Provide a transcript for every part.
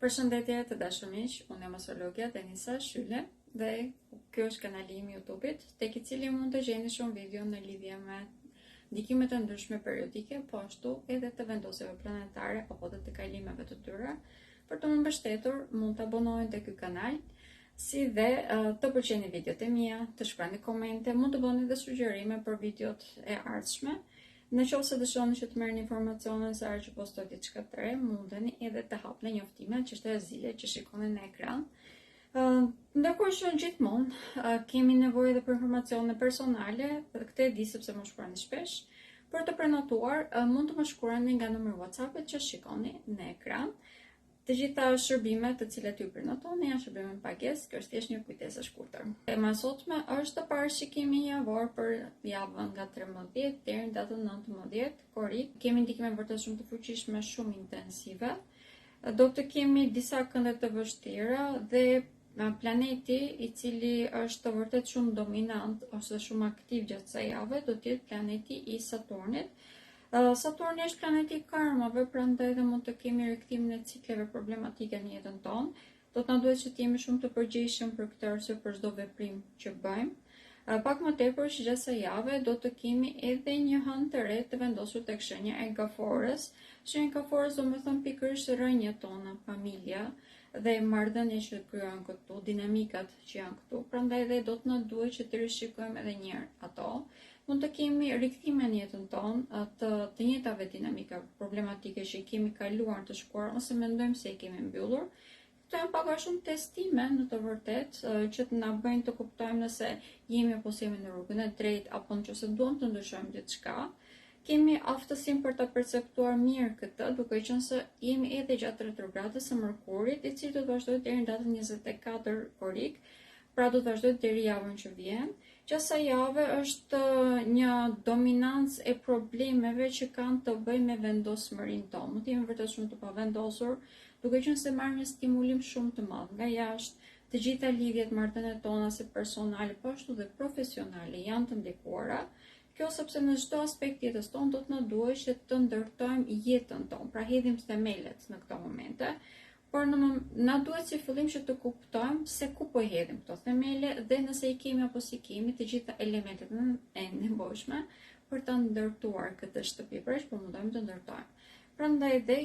Përshëndetje të dashur miq, unë jam astrologja Denisa Shyle dhe kjo është kanali im YouTube-it, tek i cili mund të gjeni shumë video në lidhje me ndikimet të ndryshme periodike, po ashtu edhe të vendosjeve planetare apo të kalimeve të tyre. Për të më mbështetur, mund të abonohen te ky kanal, si dhe të pëlqeni videot e mia, të shkruani komente, mund të bëni dhe sugjerime për videot e ardhshme. Në qoftë se dëshironi që të merrni informacione sa herë që postoj diçka të re, mundeni edhe të hapni njoftime që është e zile që shikoni në ekran. Ndërkohë që gjithmonë kemi nevojë edhe për informacione personale, këtë e di sepse më shkruani shpesh. Për të prenotuar, mund të më shkruani nga numri WhatsApp-it që shikoni në ekran. Të gjitha shërbimet të cilat ju prenotoni janë shërbime me pagesë, kjo është thjesht një kujtesë e shkurtër. Tema e sotme është parashikimi javor për javën nga 13 deri në datën 19 korrik. Kemi ndikime vërtet shumë të fuqishme, shumë intensive. Do të kemi disa kënde të vështira dhe planeti i cili është vërtet shumë dominant ose shumë aktiv gjatë kësaj jave do të jetë planeti i Saturnit. Saturni është planeti i karmave, prandaj dhe mund të kemi rikthtimin e cikleve problematike në jetën tonë. Do të na duhet që të jemi shumë të përgjegjshëm për këtë arsye për çdo veprim që bëjmë. Pak më tepër gjatë kësaj jave do të kemi edhe një hënë të re të vendosur tek shenja e Gafores. Shenja e Gafores do të thonë pikërisht rrënjët tona, familja dhe marrëdhëniet që krijojnë këtu, dinamikat që janë këtu. Prandaj dhe do të na duhet që të rishikojmë edhe një herë ato. Mund të kemi rikthime në jetën tonë të njëjtave dinamika problematike që i kemi kaluar të shkuar ose mendojmë se i kemi mbyllur. Këto janë pak a shumë testime në të vërtetë që të na bëjnë të kuptojmë nëse jemi apo jemi në rrugën e drejtë apo nëse duam të ndryshojmë diçka. Kemi aftësinë për ta perceptuar mirë këtë, duke qenë se jemi edhe gjatë retrogradës së Mërkurit, i cili do të vazhdojë deri në datën 24 korrik, pra do të vazhdojë deri javën që vjen. Gjatë kësaj jave është një dominancë e problemeve që kanë të bëjnë me vendosmërinë tonë. Mund të jemi vërtet shumë të pavendosur, duke qenë se marrim një stimulim shumë të madh nga jashtë. Të gjitha lidhjet marrëdhëniet tona si personale, po ashtu dhe profesionale janë të ndikuara. Kjo sepse në çdo aspekt të jetës tonë do të na duhet që të ndërtojmë jetën tonë, pra hedhim themelet në këto momente. Por na duhet si fillim që të kuptojmë se ku po hedhim këto themele dhe nëse i kemi apo si kemi të gjitha elementet e nevojshme për të ndërtuar këtë shtëpi, pra po mundojmë të ndërtojmë. Prandaj dhe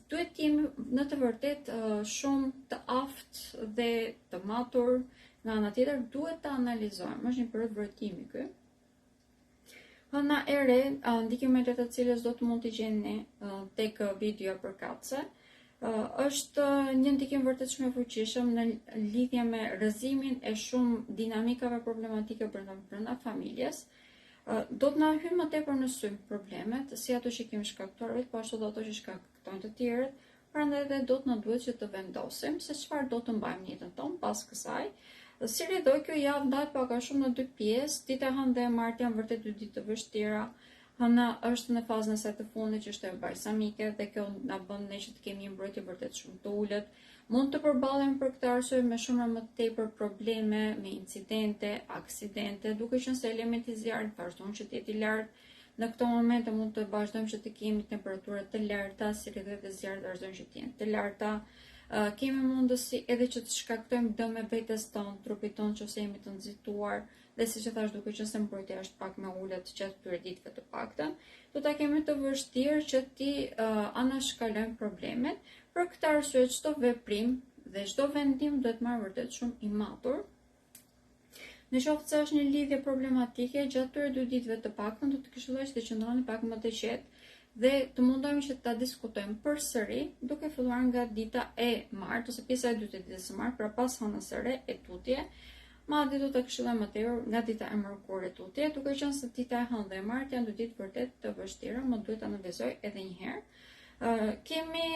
duhet të jemi në të vërtetë shumë të aftë dhe të matur. Nga ana tjetër duhet të analizojmë, është një periudhë vërtimi ky. Hëna e re, ndikimet e të cilës do të mund t'i gjeni tek video përkatëse, është një ndikim vërtet shumë i fuqishëm në lidhje me rrëzimin e shumë dinamikave problematike brenda familjes. Do të na hyjnë më tepër në sy problemet, si ato që kemi shkaktuar, po ashtu edhe ato që shkaktojnë të tjerët. Prandaj dhe do të na duhet që të vendosim se çfarë do të mbajmë në jetën tonë pas kësaj. Si rridoj, kjo javë ndahet pak a shumë në dy pjesë. Dita e hënë dhe e martë janë vërtet dy ditë të vështira. Hëna është në fazën e saj të fundit që është e balsamike dhe kjo na bën ne që të kemi një mbrojtje vërtet shumë të ulët. Mund të përballemi për këtë arsye me shumë më tepër probleme, me incidente, aksidente, duke qenë se elementi zjarrit vazhdon që të jetë i lartë. Në këto momente mund të vazhdojmë që të kemi temperatura të larta, si rrjedhët e zjarrit vazhdojnë që të jenë të larta. Kemi mundësi edhe që të shkaktojmë dëm me vetes tonë, trupit tonë nëse jemi të nxituar. Dhe siç e thash, duke qenë se mbrojtja është pak më ulët gjatë këtyre ditëve të paktën, do ta kemi të vështirë që ti anashkalojmë problemet. Për këtë arsye çdo veprim dhe çdo vendim duhet marrë vërtet shumë i matur. Në qoftë se është një lidhje problematike, gjatë këtyre dy ditëve të paktën do të këshilloj që të qëndroni pak më të qetë dhe të mundohemi që ta diskutojmë përsëri, duke filluar nga dita e martë ose pjesa e dytë e ditës së martë, pra pas hënës së re e tutje. Madje do të këshilloj më tepër nga dita e mërkurit tutje, duke qenë se dita e hënë dhe e martë janë dy ditë vërtet të vështira, më duhet ta analizoj edhe një herë. Kemi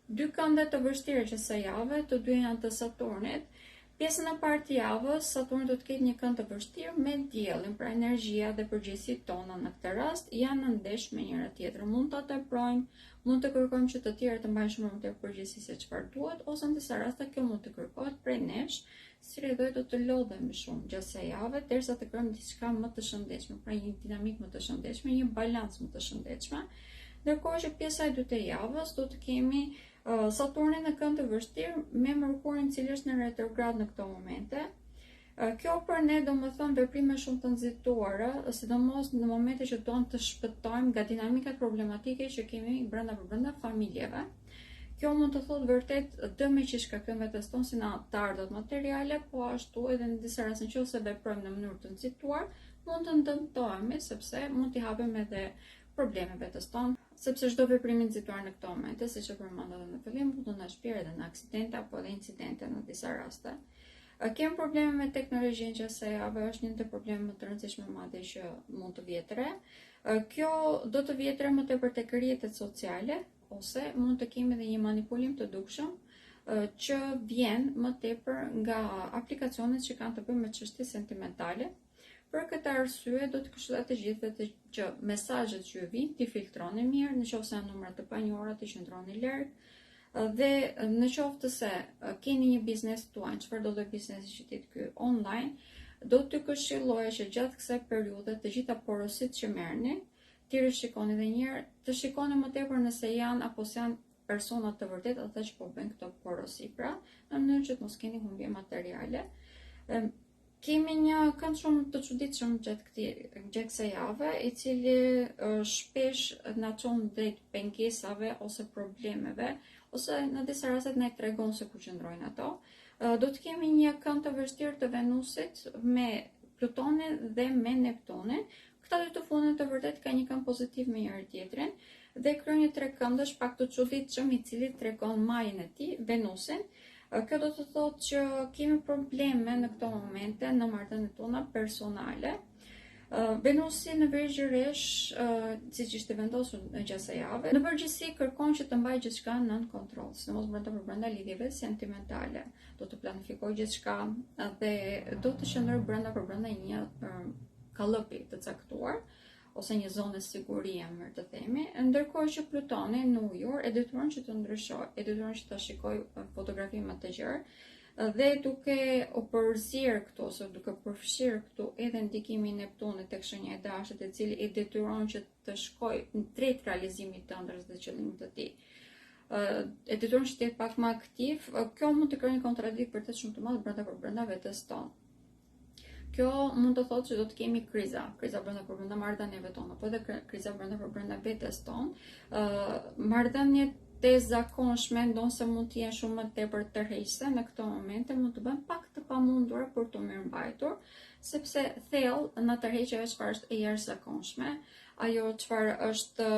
dy kënde të vështira që sa jave, të dy janë të Saturnit. Pjesën e parë të javës, Saturni do të ketë një kënd të vështirë me diellin, pra energjia dhe përgjegjësitë tona në këtë rast janë në ndesh me njëra tjetrën. Mund ta teprojmë, mund të kërkojmë që të tjerët të mbajnë shumë më tepër përgjegjësi se çfarë duhet, ose në disa raste kjo mund të kërkohet prej nesh. Si rridoj do të lodhemi shumë gjatë kësaj jave derisa të krijojmë diçka më të shëndetshme, pra një dinamikë më të shëndetshme, një balancë më të shëndetshme. Ndërkohë që pjesa e dytë e javës do të kemi Saturni në kënd të vështirë me Mërkurin i cili është në retrograd në këto momente. Kjo për ne do më thënë veprime shumë të nxituara, sidomos në momente që doan të shpëtojmë nga dinamikat problematike që kemi brenda familjeve. Kjo mund të thotë vërtet dëme që shkakton vetes tonë si në të ardhët materiale, po ashtu edhe në disa raste nëse veprojmë në mënyrë të nxituar, mund të ndëmtohemi sepse mund t'i hapim edhe probleme vetes tonë, sepse çdo veprim i nxituar në këto momente, siç e përmenda edhe në fillim, mund të na shpirë edhe në aksidente apo edhe incidente në disa raste. Kem probleme me teknologjinë që se javë është një të probleme më të rëndësishme madje që mund të vjetre. Kjo do të vjetre më tepër tek rrjetet sociale, ose mund të kemi edhe një manipulim të dukshëm që vjen më tepër nga aplikacionet që kanë të bëjnë me çështje sentimentale. Për këtë arsye do të këshilloj të gjithëve që mesazhet që ju vijnë ti filtroni mirë, nëse janë numra të panjohura të qëndroni larg. Dhe në qoftë se keni një biznes tuaj, çfarë do të biznesi që jetë ky online, do t'ju këshilloja që gjatë kësaj periudhe të gjitha porositë që merrni, ti rishikoni edhe një herë, të shikoni më tepër nëse janë apo janë persona të vërtetë ata që po bëjnë këto porosi, pra, në mënyrë që të mos keni humbje materiale. Kemi një kënd shumë të çuditshëm gjatë kësaj jave, i cili shpesh na çon drejt pengesave ose problemeve, ose në disa raste na tregon se ku qëndrojnë ato. Do të kemi një kënd të vështirë të Venusit me Plutonin dhe me Neptunin. Këta dy të fundit të vërtet ka një kënd pozitiv me njëri tjetrin dhe kryen një trekëndësh pak të çuditshëm i cili tregon majën e tij, Venusin. Kjo do të thotë që kemi probleme në këto momente në marrëdhëniet tona personale. Venusi në Vergjiresh, siç ishte vendosur në gjatë jave, në përgjithësi kërkon që të mbajë gjithçka nën kontroll, sidomos brenda lidhjeve sentimentale. Do të planifikojë gjithçka dhe do të qëndrojë brenda një kallapi të caktuar ose një zonë sigurie, më të themi, ndërkohë që Plutoni në ujur e detyron që të ndryshojë, e detyron që të shikojë fotografi më të gjerë. Dhe duke u përzierë këtu ose duke përfshirë këtu edhe ndikimin e Neptunit tek shenja e dashit, i cili i detyron që të shkojë drejt realizimit të ëndrrës dhe qëllimit të tij. E detyron që të jetë pak më aktiv. Kjo mund të krijojë një kontradikt vërtet shumë të madh brenda vetes tonë. Kjo mund të thotë që do të kemi kriza brenda marrëdhënieve tona, po edhe kriza brenda vetes tonë. Marrëdhëniet të zakonshme ndonse mund të jenë shumë më tepër tërheqëse në këto momente, mund të bëhen pak të pamundura për të mirëmbajtur, sepse thellë në tërheqje është çfarë është e jashtëzakonshme, ajo çfarë është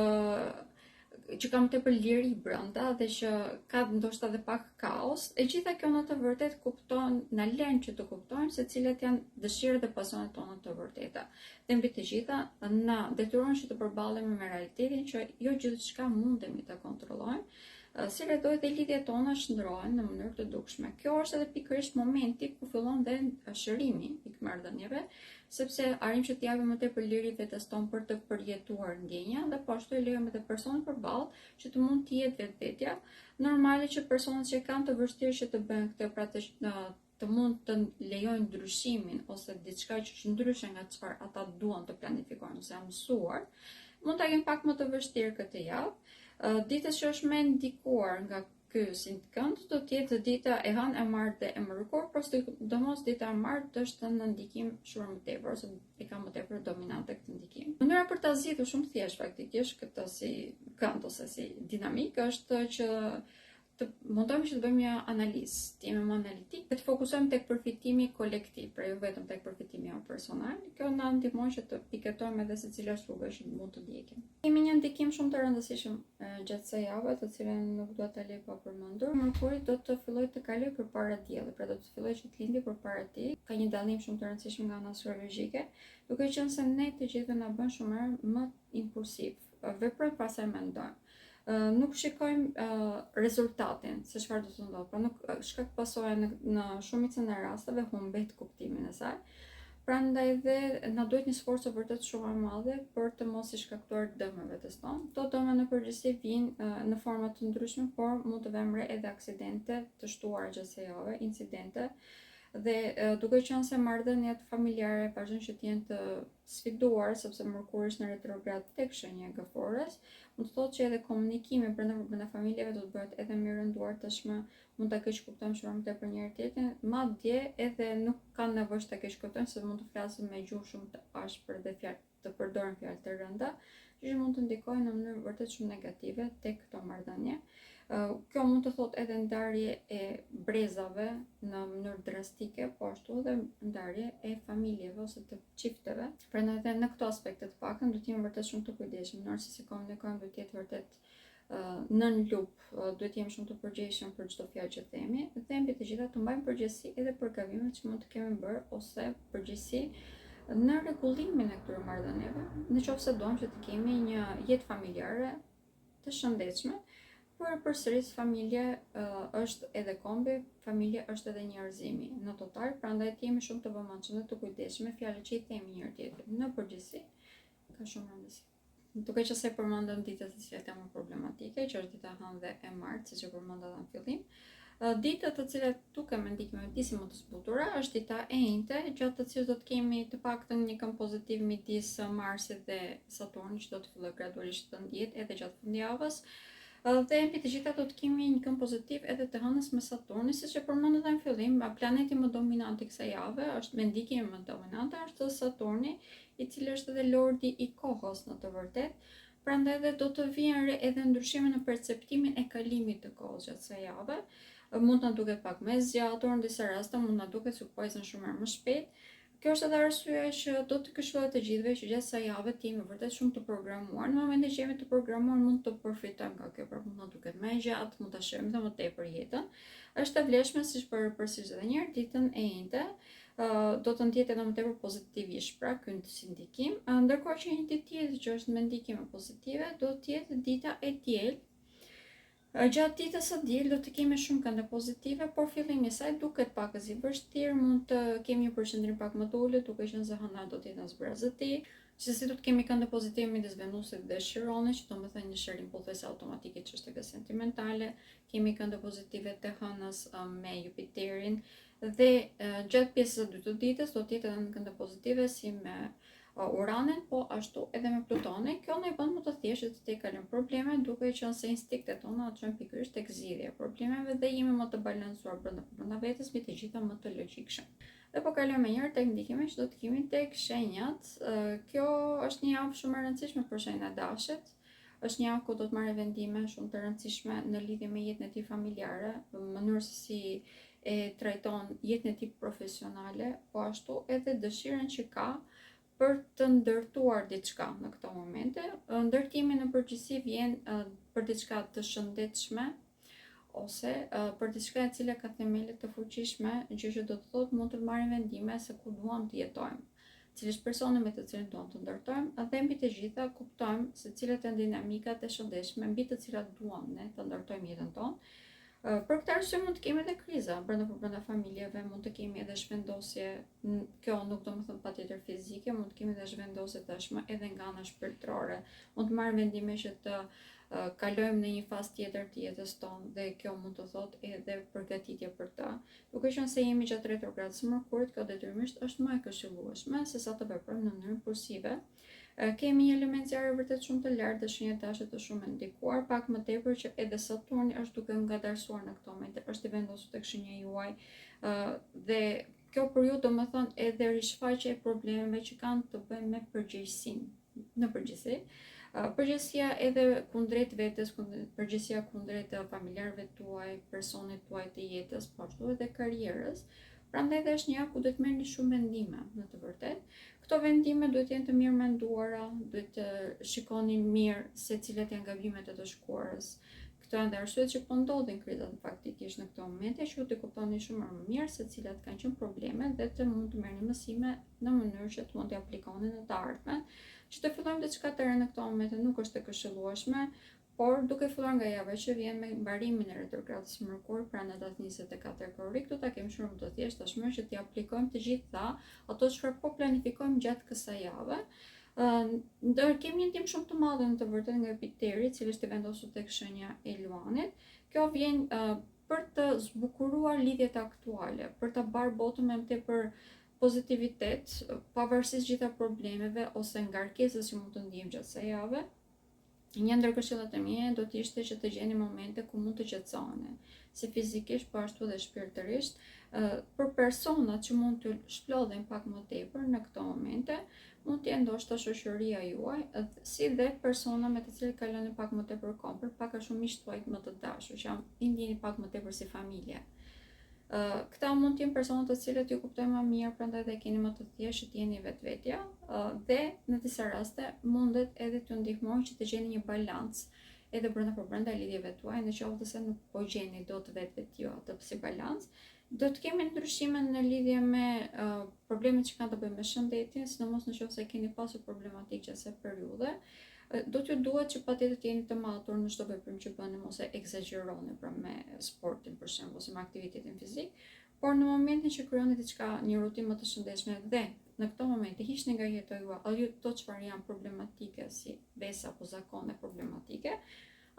që kam tepër liri brenda dhe që ka ndoshta edhe pak kaos. E gjitha kjo në të vërtet kupton, na lën që të kuptojmë se cilat janë dëshirat e pasionet tona të vërteta. Dhe mbi të gjitha na detyron që të përballemi me realitetin që jo gjithçka mundemi ta kontrollojmë. Si redoj dhe lidhjet tona shndrohen në mënyrë të dukshme. Kjo është edhe pikërisht momenti ku fillon dhe shërimi i marrëdhënieve, sepse arrim që të japim më tepër liri vetes tonë për të përjetuar ndjenja dhe po ashtu e lejojmë edhe personin përballë që të mund të jetë vetvetja. Normale që personat që kanë të vështirë që të bëjnë këtë, pra të mund të lejojnë ndryshimin ose diçka që është ndryshe nga çfarë ata duan të planifikojnë ose janë mësuar, mund ta kenë pak më të vështirë këtë javë. Ditës që është më ndikuar nga ky kënd do të jetë dita e hënë, e martë dhe e mërkur, por sidomos dita e martë është në ndikim shumë më tepër ose e ka më tepër dominante këtë ndikim. Mënyra për ta zgjidhur shumë thjesht faktikisht këtë si kënd ose si dinamik është që të mundohemi që të bëjmë një analizë, të jemi më analitik dhe të fokusohemi tek përfitimi kolektiv, pra jo vetëm tek përfitimi personal. Kjo na ndihmon që të piketojmë edhe se cila është rruga që mund të ndjekim. Kemi një ndikim shumë të rëndësishëm gjatë kësaj jave, të cilën nuk dua ta lej pa përmendur. Mërkuri do të fillojë të kalojë përpara diellit, pra do të fillojë që të lindë përpara tij. Ka një dallim shumë të rëndësishëm nga ana astrologjike, duke qenë se ne të gjithë na bën shumë më impulsiv. Veprojmë pastaj mendojmë. Nuk shikojmë rezultatin se çfarë do të ndodhë, pra nuk shkak pasoja në shumicën e rasteve humbet kuptimin e saj. Prandaj dhe na duhet një sforcë vërtet shumë e madhe për të mos i shkaktuar dëme vetes tonë. Këto dëme në përgjithësi vijnë në forma të ndryshme, por mund të vëmë re edhe aksidente të shtuara gjatë së javës, incidente. Dhe duke qenë se marrëdhëniet familjare vazhdojnë që të jenë të sfiduar sepse Merkuri është në retrograd tek shenja e Gëfores, mund të thotë që edhe komunikimi brenda familjeve do të bëhet edhe më i rënduar tashmë, mund ta keq kuptojmë shumë tepër njëri tjetrin, madje edhe nuk kanë nevojë ta keq kuptojnë se mund të flasin me gjuhë shumë të ashpër dhe të përdoren fjalë të rënda, që mund të ndikojnë në mënyrë vërtet shumë negative tek këto marrëdhënie. Kjo mund të thotë edhe ndarje e brezave në mënyrë drastike, po ashtu edhe ndarje e familjeve ose të çifteve. Prandaj edhe në këto aspekte të paktën do të jemi vërtet shumë të kujdesshëm, në se si komunikojmë duhet të jetë vërtet nën lup, duhet të jemi shumë të përgjegjshëm për çdo fjalë që themi, dhe mbi të gjitha të mbajmë përgjegjësi edhe për gabimet që mund të kemi bërë ose përgjegjësi në rregullimin e këtyre marrëdhënieve, nëse doim që të kemi një jetë familjare të shëndetshme. Por përsëris familje është edhe kombi, familje është edhe njerëzimi në total, prandaj të jemi shumë të vëmendshëm dhe të kujdesshëm me fjalët që i themi njëri tjetrit. Në përgjithësi, ka shumë rëndësi. Duke që se përmendëm ditët të cilat janë më problematike, që është dita e hënë dhe e martë, siç e përmenda në fillim. Ditët të cilat duke me ndikime disi më të zbutura është dita e njëjtë, gjatë të cilës do të kemi të paktën një këmbë pozitiv midis Marsit dhe Saturnit, që do të fillojë gradualisht të ndihet edhe gjatë fundjavës. Dhe mbi të gjitha do të kemi një këmbë pozitiv edhe të hënës me Saturnin, siç e përmendëm në fillim, planeti më dominant i kësaj jave është me ndikimin më dominant është Saturni, i cili është edhe lordi i kohës në të vërtetë. Prandaj edhe do të vijnë edhe ndryshime në perceptimin e kalimit të kohës gjatë kësaj jave. Mund të na duket pak më zgjatur, në disa raste mund na duket se po shumë më shpejt. Kjo është edhe arsyeja që do të këshillohet të gjithëve që gjatë kësaj jave të jemi vërtet shumë të programuar. Në momentin që jemi të programuar mund të përfitojmë nga kjo, por mund të duket më gjatë, mund ta shërojmë më tepër jetën. Është e vlefshme siç përsëris edhe një herë ditën e njëjtë. Do të ndjetë edhe më tepër pozitivisht, pra ky si ndikim, ndërkohë që një ditë tjetër që është me ndikime pozitive do të jetë dita e diel. Gjatë ditës së diel do të kemi shumë kënde pozitive, por fillimi i saj duket pak i vështirë, mund të kemi një përqendrim pak më të ulët, duke qenë se hëna do të jetë në zbrazëti. Gjithsesi do të kemi kënde pozitive midis Venusit dhe Chironit, që do të thënë një shërim pothuajse automatike çështjeve sentimentale. Kemi kënde pozitive të hënës me Jupiterin dhe gjatë pjesës së dytë të ditës do të jetë edhe kënde pozitive si me Uranin, po ashtu edhe me Plutonin. Kjo na i bën më të thjeshtë të kalojmë probleme, duke qenë se instinktet tona çojnë pikërisht tek zgjidhja e problemeve dhe jemi më të balancuar brenda vetes, me të gjitha më të logjikshëm. Dhe po kalojmë njëherë tek ndikimet që do të kemi tek shenjat. Kjo është një javë shumë e rëndësishme për shenjat e Dashit. Është një javë ku do të marrë vendime shumë të rëndësishme në lidhje me jetën e tij familjare, në mënyrë se si e trajton jetën e tij profesionale, po ashtu edhe dëshirën që ka për të ndërtuar diçka në këto momente. Ndërtimi në përgjithësi vjen për diçka të shëndetshme ose për diçka e cila ka themele të fuqishme, gjë që do të thotë mund të marrim vendime se ku duam të jetojmë, cilësh personi me të cilin duam të ndërtojmë, dhe mbi të gjitha kuptojmë se cilat janë dinamikat e shëndetshme mbi të cilat duam ne të ndërtojmë jetën tonë. Për këtë arsye mund të kemi edhe kriza brenda familjeve, mund të kemi edhe zhvendosje, kjo nuk do të thotë patjetër fizike, mund të kemi edhe zhvendosje tashmë edhe nga ana shpirtërore. Mund të marrim vendime që të kalojmë në një fazë tjetër të jetës tonë dhe kjo mund të thotë edhe përgatitje për ta. Duke qenë se jemi gjatë retrogradës së Merkurit, kjo detyrimisht është më e këshillueshme se sa të veprojmë në mënyrë impulsive. Kemi një element zjarri vërtet shumë të lartë dhe shenjat dashe të shumë ndikuar, pak më tepër që edhe Saturni është duke ngadalsuar në këto momente, është i vendosur tek shenja juaj, dhe kjo për ju do të thonë edhe rishfaqje e problemeve që kanë të bëjnë me përgjegjësinë. Në përgjithësi, përgjegjësia edhe kundrejt vetes, përgjegjësia kundrejt familjarëve tuaj, personit tuaj të jetës, po ashtu edhe karrierës. Prandaj dhe është një javë ku duhet merrni shumë vendime, në të vërtetë. Këto vendime duhet jenë të mirë menduara, duhet të shikoni mirë se cilat janë gabimet e të shkuarës. Këto janë arsyet që po ndodhin krizat faktikisht në këto momente, që ju të kuptoni shumë më mirë se cilat kanë qenë problemet dhe të mund të merrni mësime në mënyrë që të mund të aplikoni në të ardhmen. Që të fillojmë diçka të re në këto momente nuk është e këshillueshme, por duke filluar nga java që vjen me mbarimin e retrogradës së Merkurit, pra në datën 24 korrik, do ta kemi shumë më të thjeshtë tashmë që t'i aplikojmë të gjitha ato çfarë po planifikojmë gjatë kësaj jave. Kemi një ndim shumë të madh në të vërtetë nga Jupiteri, i cili është i vendosur tek shenja e Luanit. Kjo vjen për të zbukuruar lidhjet aktuale, për të bërë botën me më tepër pozitivitet, pavarësisht gjitha problemeve ose ngarkesës që mund të ndijmë gjatë kësaj jave. Një ndër këshillat e mia do të ishte që të gjeni momente ku mund të qetësoheni, si fizikisht po ashtu dhe shpirtërisht, për personat që mund të shplodhen pak më tepër në këto momente, mund të jenë ndoshta shoqëria juaj, si dhe persona me të cilët kaloni pak më tepër kohë, për pak a shumë miq tuaj më të dashur, që i ndjeni pak më tepër si familje. Këta mund të jenë persona të cilët ju kuptojnë më mirë, prandaj dhe keni më të thjeshtë të jeni vetvetja, dhe në disa raste mundet edhe t'ju ndihmojnë që të gjeni një balancë edhe brenda lidhjeve tuaja, në qoftë se nuk po gjeni dot vetvetiu atë si balancë. Do të kemi ndryshime në lidhje me problemet që kanë të bëjnë me shëndetin, sidomos në qoftë se keni pasur problematikë gjatë kësaj periudhe. Do t'ju duhet që patjetër të jeni të matur në çdo veprim që bëni, mos e egzagjeroni pra me sportin për shembull ose me aktivitetin fizik, por në momentin që krijoni diçka, një rutinë më të shëndetshme dhe në këto momente hiqni nga jeta juaj ato çfarë janë problematike si besa apo zakone problematike,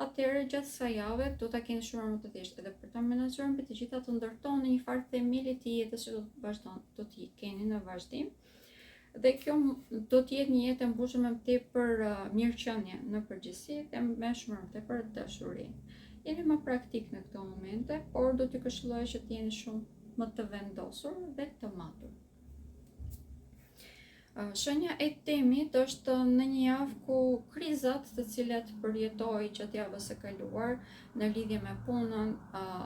atëherë gjatë kësaj jave do ta keni shumë më të thjeshtë edhe për ta menaxhuar mbi të gjitha, të ndërtoni një farë themeli të jetës që do t'i keni në vazhdim. Dhe kjo do të jetë një jetë e mbushur me tepër mirëqenie në përgjithësi dhe me shumë më tepër dashuri. Jeni më praktik në këto momente, por do t'ju këshilloj që të jeni shumë më të vendosur dhe të matur. Shenja e temit është në një javë ku krizat të cilat përjetoi gjatë javës së kaluar në lidhje me punën,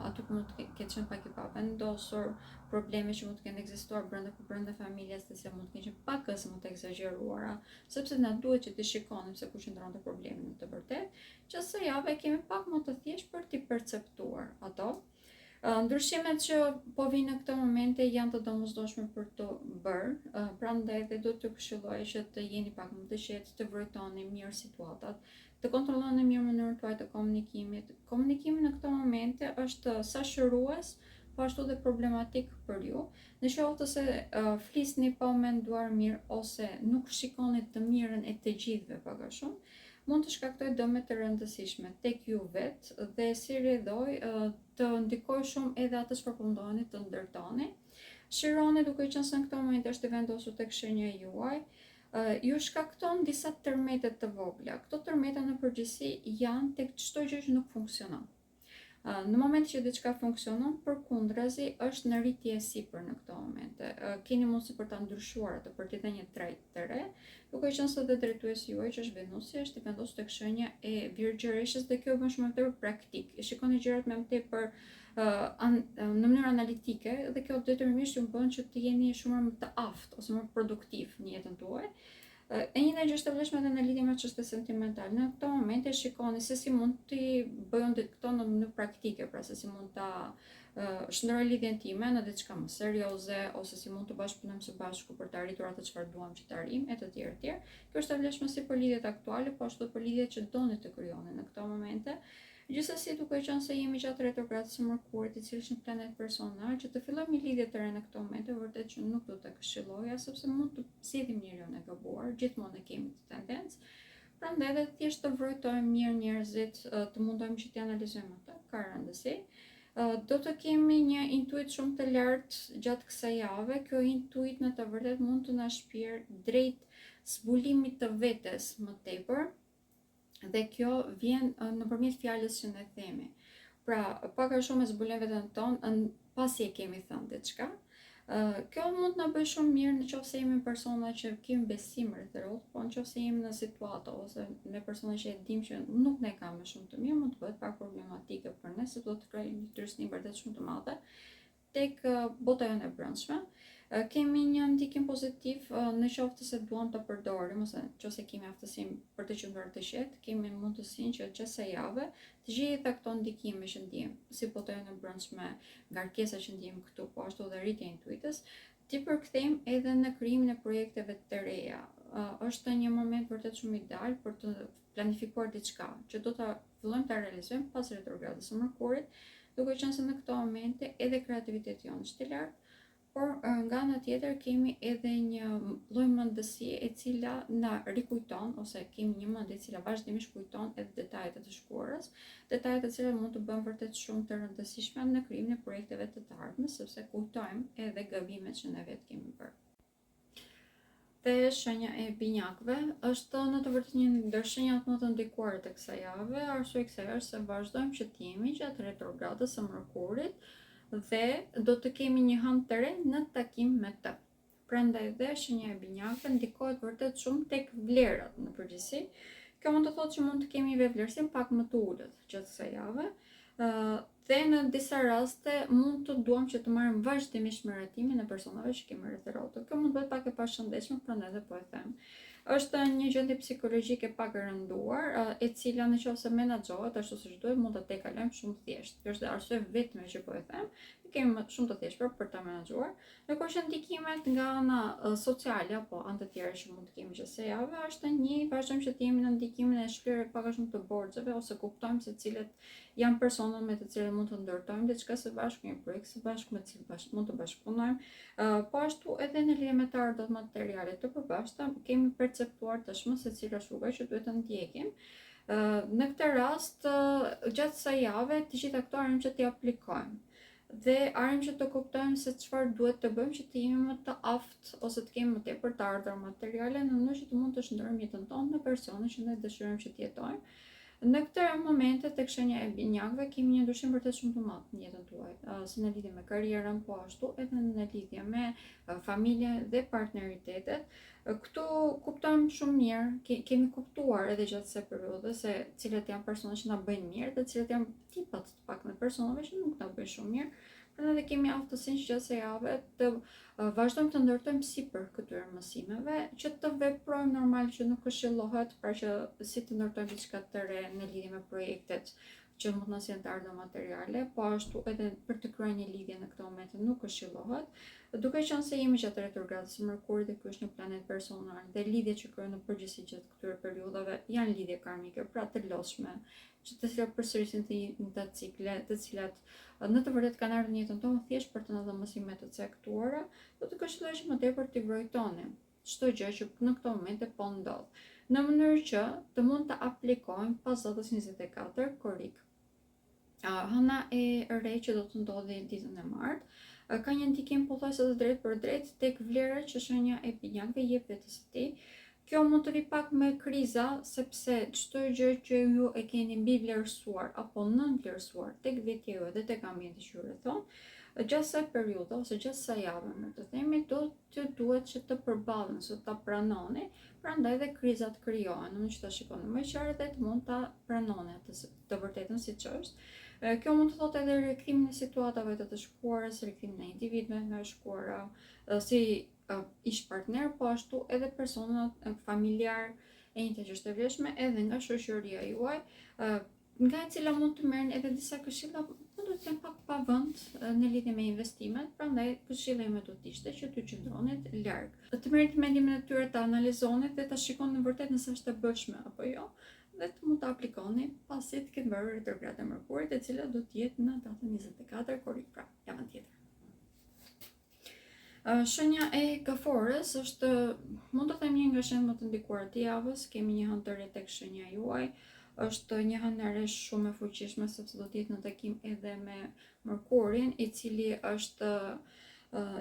aty ku mund të ketë qenë pak i pavendosur, probleme që mund të kenë ekzistuar brenda familjes, të cilat mund të kenë qenë pakës më të egzageruara, sepse na duhet që të shikonim se ku qëndron të problemi në të vërtetë, që së javë kemi pak më të thjeshtë për t'i perceptuar ato. Ndryshimet që po vinë në këto momente janë të domosdoshme për të bërë, prandaj dhe do t'ju këshilloj që të jeni pak më të qetë, të vërtetoni mirë situatat, të kontrolloni mirë mënyrën tuaj të komunikimit. Komunikimi në këto momente është sa shërues, po ashtu dhe problematik për ju. Në qoftë se flisni pa menduar mirë ose nuk shikoni të mirën e të gjithëve pak a shumë, mund të shkaktoj dëme të rëndësishme tek ju vetë dhe si rrjedhoj të ndikoj shumë edhe atë çfarë po ndodheni të ndërtoni. Shironi duke qenë se në këto momente është i vendosur tek shenja juaj, ju shkakton disa tërmete të vogla. Këto tërmete në përgjithësi janë tek çdo gjë që nuk funksionon. Në moment që diçka funksionon, përkundrazi është në rritje e sipër në këto momente. Keni mundësi për ta ndryshuar atë, për t'i dhënë një trajt të re, duke qenë se dhe drejtuesi juaj që është Venusi është i vendosur tek shenja e Virgjëreshës dhe kjo bën shumë më tepër praktik. Shikoni gjërat me më tepër në mënyrë analitike dhe kjo detyrimisht ju bën që të jeni shumë më të aftë ose më produktiv në jetën tuaj. E një gjë është e vlefshme edhe në lidhje me çështje sentimentale. Në këto momente shikoni se si mund t'i bëjnë këto në mënyrë praktike, pra se si mund ta shndroj lidhjen time në diçka më serioze, ose si mund të bashkëpunojmë së bashku për të arritur atë çfarë duam që të arrijmë, e të tjerë të tjerë. Kjo është e vlefshme si për lidhjet aktuale, po ashtu për lidhjet që doni të krijoni në këto momente. Gjithsesi, duke qenë se jemi gjatë retrogradës së Mërkurit, i cili është një planet personal, që të fillojmë një lidhje të re në këto momente, vërtet që nuk do të këshilloja, sepse mund të sjellim njeriun e gabuar, gjithmonë e kemi të tendencë. Prandaj edhe thjesht të vërtojmë mirë njerëzit, të mundohemi që t'i analizojmë atë, ka rëndësi. Do të kemi një intuit shumë të lartë gjatë kësaj jave. Kjo intuit në të vërtet mund të na shpirë drejt zbulimit të vetes më tepër. Dhe kjo vjen nëpërmjet fjalës që ne themi. Pra, pak a shumë e zbulojmë veten tonë pasi e kemi thënë diçka. Kjo mund të na bëjë shumë mirë nëse jemi persona që kemi besim rreth, po nëse jemi në situatë ose me persona që e dim që nuk ne kanë më shumë të mirë, mund të bëhet pak problematike për ne, se do të krijojë një tërësnim vërtet shumë të madhe tek bota jonë e brendshme. Kemi një ndikim pozitiv në qoftë se duam të përdorim, ose nëse kemi aftësinë për të qëndruar të qetë, kemi mundësinë që gjatë kësaj jave të gjitha këto ndikime që ndjejmë, si bota jonë e brendshme, ngarkesa që ndjejmë këtu, po ashtu dhe rritja e intuitës, ti përkthejmë edhe në krijimin e projekteve të reja. Është një moment vërtet shumë ideal për të planifikuar diçka që do ta fillojmë ta realizojmë pas retrogradës së Mërkurit, duke qenë se në këto momente edhe kreativiteti jonë është i lartë, por nga ana tjetër kemi edhe një lloj mendësie e cila na rikujton ose kemi një mendje e cila vazhdimisht kujton edhe detajet e të shkuarës, detajet e cilat mund të bëhen vërtet shumë të rëndësishme në krijimin e projekteve të ardhmes, sepse kujtojmë edhe gabimet që ne vetë kemi bërë. Dhe shenja e binjakëve është në të vërtetë një ndër shenjat më të ndikuara të kësaj jave, arsye kësaj është se vazhdojmë që të jemi gjatë retrogradës së Mërkurit dhe do të kemi një hënë të re në takim me të. Prandaj dhe shenja e binjakëve ndikohet vërtet shumë tek vlerat në përgjithësi. Kjo mund të thotë që mund të kemi vevlerësim pak më të ulët gjatë kësaj jave. Dhe në disa raste mund të duam që të marrim vazhdimisht meratimin e personave që kemi rreth rrotës. Kjo mund të bëhet pak e pashëndetshme, prandaj dhe po e them. Është një gjendje psikologjike pak e rënduar, e cila nëse menaxhohet ashtu siç duhet, mund ta tejkalojmë shumë thjesht. Kjo është arsye vetme që po e them. Kemi më shumë të thjeshtë për ta menaxhuar. Ndërkohë që ndikimet nga ana sociale apo anë të tjera që mund të kemi gjatë kësaj jave është vazhdojmë që të jemi në ndikimin e shplyer pak a shumë të borxheve ose kuptojmë se cilët janë personat me të cilët mund të ndërtojmë diçka së bashku, një projekt së bashku me të cilët mund të bashkëpunojmë. Po ashtu edhe në lidhje me të ardhmat materiale të përbashkëta kemi perceptuar tashmë se cila është rruga që duhet të ndjekim. Në këtë rast, gjatë kësaj jave, të gjitha këto arrim që t'i aplikojmë dhe arrim që të kuptojmë se çfarë duhet të bëjmë që të jemi më të aftë ose të kemi më tepër të ardhur materiale në mënyrë që të mund të shndërrojmë jetën tonë në persone që ne dëshirojmë që të jetojmë. Në këtë momente tek shenja e binjakëve kemi një ndryshim vërtet shumë të madh në jetën tuaj, si në lidhje me karrierën, po ashtu edhe në lidhje me familjen dhe partneritetet. Këtu kuptojmë shumë mirë, kemi kuptuar edhe gjatë kësaj periudhe se cilat janë personat që na bëjnë mirë dhe cilat janë tipat të pak në personave që nuk na bëjnë shumë mirë. Prandaj dhe kemi aftësinë që gjatë kësaj jave të vazhdojmë të ndërtojmë sipër këtyre mësimeve, që të veprojmë normal që nuk këshillohet, pra që si të ndërtojmë diçka të re në lidhje me projektet që mund të na sjellin të ardhmë materiale, po ashtu edhe për të kryer një lidhje në këtë moment nuk këshillohet. Duke qenë se jemi gjatë retrogradës së Mërkurit dhe ky është një planet personal dhe lidhjet që krijojnë në përgjithësi gjatë këtyre periudhave janë lidhje karmike, pra të lodhshme, që të cilat përsërisin të cikle, të cilat në të vërtetë kanë ardhur në jetën tonë thjesht për të na dhënë mësime të caktuara, do të këshilloj që më tepër t'i vrojtoni çdo gjë që në këto momente po ndodh, në mënyrë që të mund të aplikojmë pas datës 24 korrik. Hëna e re që do të ndodhi ditën e martë ka një ndikim pothuajse të drejtë për drejtë tek vlerat që shenja e binjakëve jep vetes së tij. Kjo mund të vi pak me kriza, sepse çdo gjë që ju e keni mbi vlerësuar apo nën vlerësuar tek vetja juaj dhe tek ambienti që ju rrethon, gjatë kësaj periudhe ose gjatë kësaj jave, më të themi, duhet që të përballeni, që ta pranoni, prandaj dhe krizat krijohen, në mënyrë që ta shikoni më qartë dhe të mund ta pranoni atë të vërtetën siç është. Kjo mund të thotë edhe rikthimin e situatave të shkuarës, rikthimin e individëve nga shkuara, si ish partner, po ashtu edhe personat familjar e një të gjështë e vleshme edhe nga shoqëria juaj, nga e cila mund të merren edhe disa këshilla, mund të jenë pak pa vend në lidhje me investimet, prandaj këshilla ime do të ishte që të qëndronit larg. Të merrni mendimin e tyre, të analizoni dhe ta shikoni vërtet nëse është e bëshme apo jo, dhe të mund të aplikoni pasi të ketë mbarë retrogradën e Mërkurit, e cila do të jetë në datën 24 korrik, pra javën tjetër. Shenja e Kaforës është, mund të them, një nga shenjat më të ndikuara të javës. Kemi një hënë të re tek shenja juaj. Është një hënë e re shumë e fuqishme, sepse do të jetë në takim edhe me Mërkurin, i cili është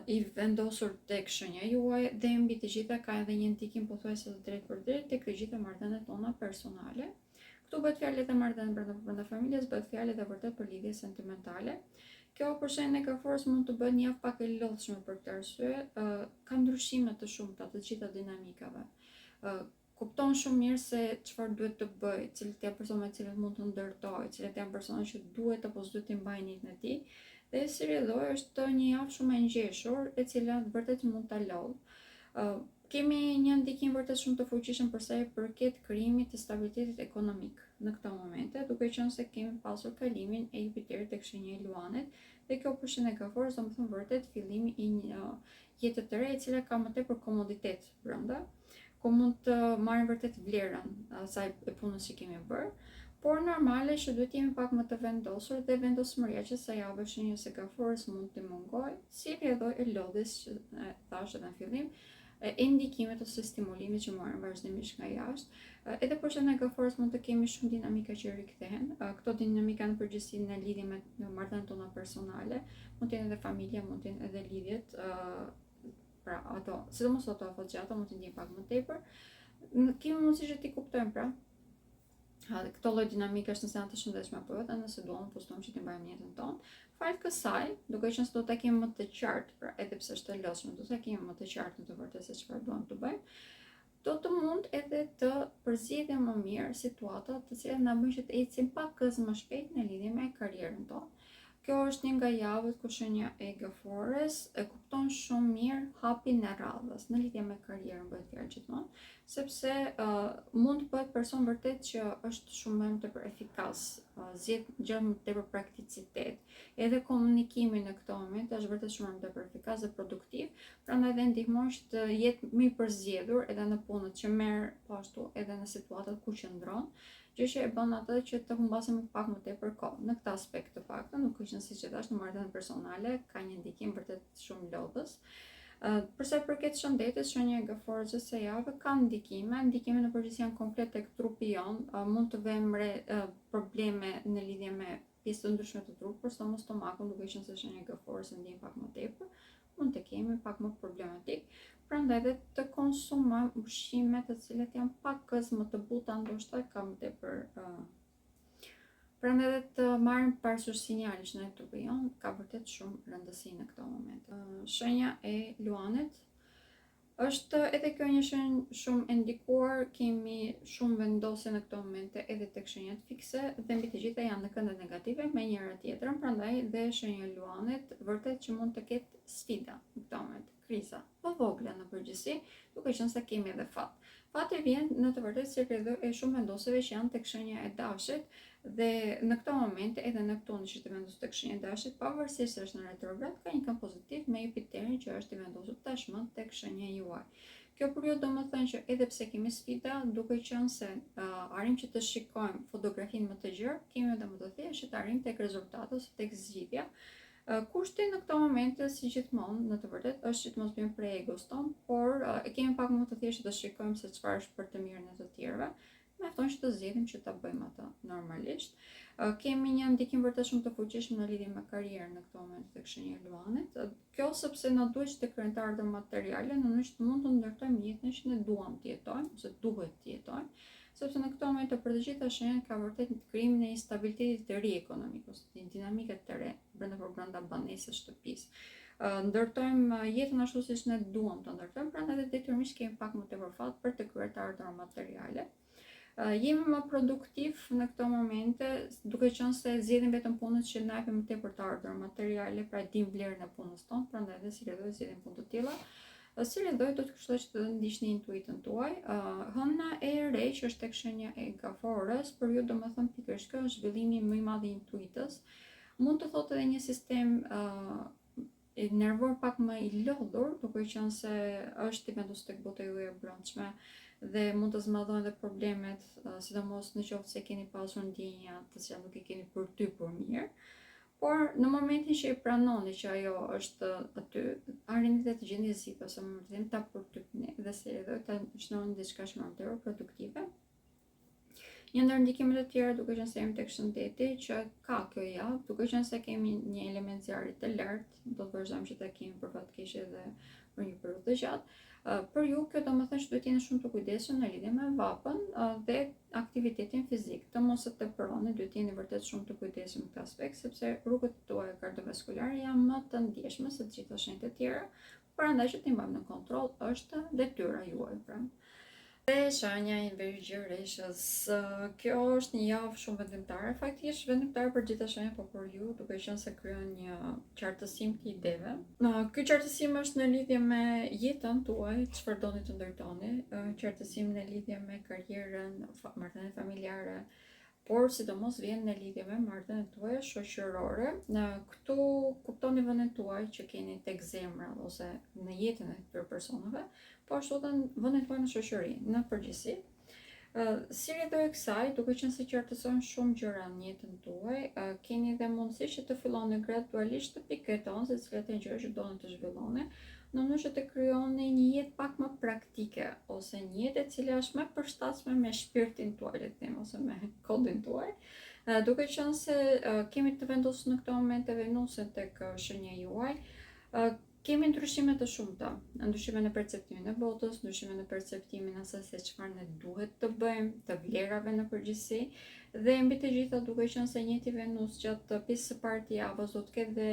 i vendosur tek shenja juaj dhe mbi të gjitha ka edhe një ndikim pothuajse të drejtë për drejtë tek të gjitha marrëdhëniet tona personale. Këtu bëhet fjalë edhe marrëdhënie brenda familjes, bëhet fjalë edhe vërtet për lidhje sentimentale. Kjo për shenjën e Kaforës mund të bëhet një javë pak e lodhshme për këtë arsye, ka ndryshime të shumta të gjitha dinamikave. Kupton shumë mirë se çfarë duhet të bëj, cilët janë personat me të cilët mund të ndërtoj, cilët janë personat që duhet apo s'duhet të mbajnë jetën e tij. Dhe si rrjedhoj është një javë shumë e ngjeshur, e cila vërtet mund ta lodh. Kemi një ndikim vërtet shumë të fuqishëm për sa i përket krijimit të stabilitetit ekonomik në këto momente, duke qenë se kemi pasur kalimin e Jupiterit tek shenja e Luanit, dhe kjo për shenjën e Kaforës do të thonë vërtet fillimi i një jete të re, e cila ka më tepër komoditet brenda, ku mund të marrim vërtet vlerën asaj e punës që kemi bërë. Por normale që duhet jemi pak më të vendosur dhe vendosmëria që sa javë shenjës së gaforës mund të mungoj, si edhe e lodhjes që thash edhe në fillim, e ndikimet ose stimulimit që marrin vazhdimisht nga jashtë. Edhe për që në gaforës mund të kemi shumë dinamika që rikthehen. Këto dinamika në përgjithësi në lidhje me marrëdhëniet tona personale, mund të jenë edhe familja, mund të jenë edhe lidhjet, pra ato, sidomos ato afatgjata mund të ndjejnë pak më tepër. Kemi mundësi që ti kuptojmë pra këto lloj dinamikash nëse janë të shëndetshme apo jo, dhe nëse duam postojmë që të mbajmë jetën tonë. Fakt kësaj, duke qenë se do ta kemi më të qartë, pra edhe pse është e lodhshme, do ta kemi më të qartë në të vërtetë se çfarë duam të bëjmë, do të mund edhe të përzgjedhim më mirë situata të cilat na bëjnë që të ecim pak më shpejt në lidhje me karrierën tonë. Kjo është një nga javët ku shenja e gaforës e kupton shumë mirë hapin e radhës në lidhje me karrierën bëhet fjalë gjithmonë, sepse mund të bëhet person vërtet që është shumë më tepër efikas, zgjedh gjëra më tepër prakticitet. Edhe komunikimi në këtë moment është vërtet shumë më tepër efikas dhe produktiv, prandaj dhe ndihmon që të jetë më i përzgjedhur edhe në punët që merr, po ashtu edhe në situatat ku qëndron. Gjë që e bën atë që të humbasim pak më tepër kohë. Në këtë aspekt të paktën, nuk është siç e thash në marrëdhënie personale, ka një ndikim vërtet shumë lodhës. Përsa përket shëndetit, shenja e gaforës së javë ka ndikime në përgjithësi janë komplet tek trupi jon, mund të vëmë probleme në lidhje me pjesë të ndryshme të trupit, por sidomos stomakun, duke qenë se shenja e gaforës ndjen pak më tepër, mund të kemi pak më problematik. Prandaj edhe të konsumojmë ushqime të cilat janë pak më të buta, ndoshta ka më tepër. Prandaj edhe të marrim parasysh sinjalisht në trupin jon ka vërtet shumë rëndësi në këtë moment. Shenja e luanit është edhe kjo një shenjë shumë e ndikuar, kemi shumë vendosje në këto momente edhe tek shenjat fikse dhe mbi të gjitha janë në kënde negative me njëra tjetrën, prandaj dhe shenja e luanit vërtet që mund të ketë sfida në këtë moment, kriza të vogla në përgjithësi, duke qenë se kemi edhe fat. Fati vjen në të vërtetë si rrjedhë e shumë vendosjeve që janë tek shenja e dashit dhe në këto momente edhe Neptuni që është vendosur tek shenja e dashit, pavarësisht se është në retrograd, ka një kënd pozitiv me Jupiterin që është i vendosur tashmë tek shenja juaj. Kjo periudhë do të thënë që edhe pse kemi sfida, duke qenë se arrim që të shikojmë fotografinë më të gjerë, kemi edhe më të thjeshtë që të arrim tek rezultati ose tek zgjidhja. Kushti në këto momente, si gjithmonë, në të vërtetë është që të mos bëjmë prej egos ton, por e kemi pak më të thjeshtë të shikojmë se çfarë është për të mirën e të tjerëve. Mjafton që të zgjedhim që ta bëjmë atë normalisht. Kemi një ndikim vërtet shumë të fuqishëm në lidhje me karrierën në këtë moment tek shenja e luanit. Kjo sepse na duhet të krijojmë të ardhmë materiale në mënyrë që të mund të ndërtojmë jetën që ne duam të jetojmë ose duhet të jetojmë, sepse në këtë moment për të gjitha shenjat ka vërtet një krijimin e një stabiliteti të ri ekonomik ose një dinamike të re brenda banesës së shtëpisë. Ndërtojmë jetën ashtu siç ne duam të ndërtojmë, prandaj detyrimisht kemi pak më tepër fat për të krijuar të ardhmë materiale. Jemi më produktiv në këto momente, duke qenë se zgjedhim vetëm punët që na japin më tepër të ardhmë materiale, pra dim vlerën e punës tonë, prandaj edhe si rrjedhoj zgjedhim punë të tilla. Si rrjedhoj do të këshilloj që të ndiqni intuitën tuaj. Hëna e re që është tek shenja e gaforës, për ju domethënë pikërisht kjo është zhvillimi më i madh i intuitës. Mund të thotë edhe një sistem nervor pak më i lodhur, duke qenë se është i vendosur tek bota juaj e brendshme dhe mund të zmadhojnë dhe problemet, sidomos në qoftë se keni pasur ndjenja të cilat nuk i keni përtypur mirë. Por në momentin që i pranoni që ajo është aty, arrini të gjeni zgjidhje ose më vërtet ta përtypni dhe se edhe ta shnoni diçka shumë më tepër produktive. Një ndër ndikimet e tjera, duke qenë se jemi tek shëndeti, që ka kjo javë, duke qenë se kemi një element zjarri të lartë, do të vazhdojmë që ta kemi për fatkeqe edhe për një periudhë të gjatë. Për ju, kjo do të thënë që duhet jeni shumë të kujdesshëm në lidhje me vapën dhe aktivitetin fizik. Të mos e tepëroni, duhet jeni vërtet shumë të kujdesshëm në këtë aspekt, sepse rrugët tuaja kardiovaskulare janë më të ndjeshme se të gjitha shenjat e tjera, prandaj që t'i mbajmë në kontroll është detyra juaj, pra. Dhe shenja e Vergjëreshës. Kjo është një javë shumë vendimtare, faktikisht vendimtare për gjitha shenjat, por për ju, duke qenë se krijon një qartësim të ideve. Ky qartësim është në lidhje me jetën tuaj, çfarë doni të ndërtoni, qartësim në lidhje me karrierën, marrëdhëniet familjare, por sidomos vjen në lidhje me marrëdhëniet tuaja shoqërore. Këtu kuptoni vendin tuaj që keni tek zemra ose në jetën e këtyre personave, po ashtu edhe vendin tuaj në shoqëri, në përgjithësi. Si rrjedhë e kësaj, duke qenë se qartësojnë shumë gjëra në jetën tuaj, keni dhe mundësi që të filloni gradualisht të piketoni se cilat janë gjëra që doni të zhvilloni, në mënyrë që të krijoni një jetë pak më praktike ose një jetë e cila është më e përshtatshme me shpirtin tuaj, le të them, ose me kodin tuaj. Duke qenë se kemi të vendosur në këto momente Venusin tek shenja juaj, kemi ndryshime të shumta, ndryshime në perceptimin e botës, ndryshime në perceptimin e asaj se çfarë ne duhet të bëjmë, të vlerave në përgjithësi, dhe mbi të gjitha duke qenë se njëti Venus gjatë pjesës së parë të javës do të ketë dhe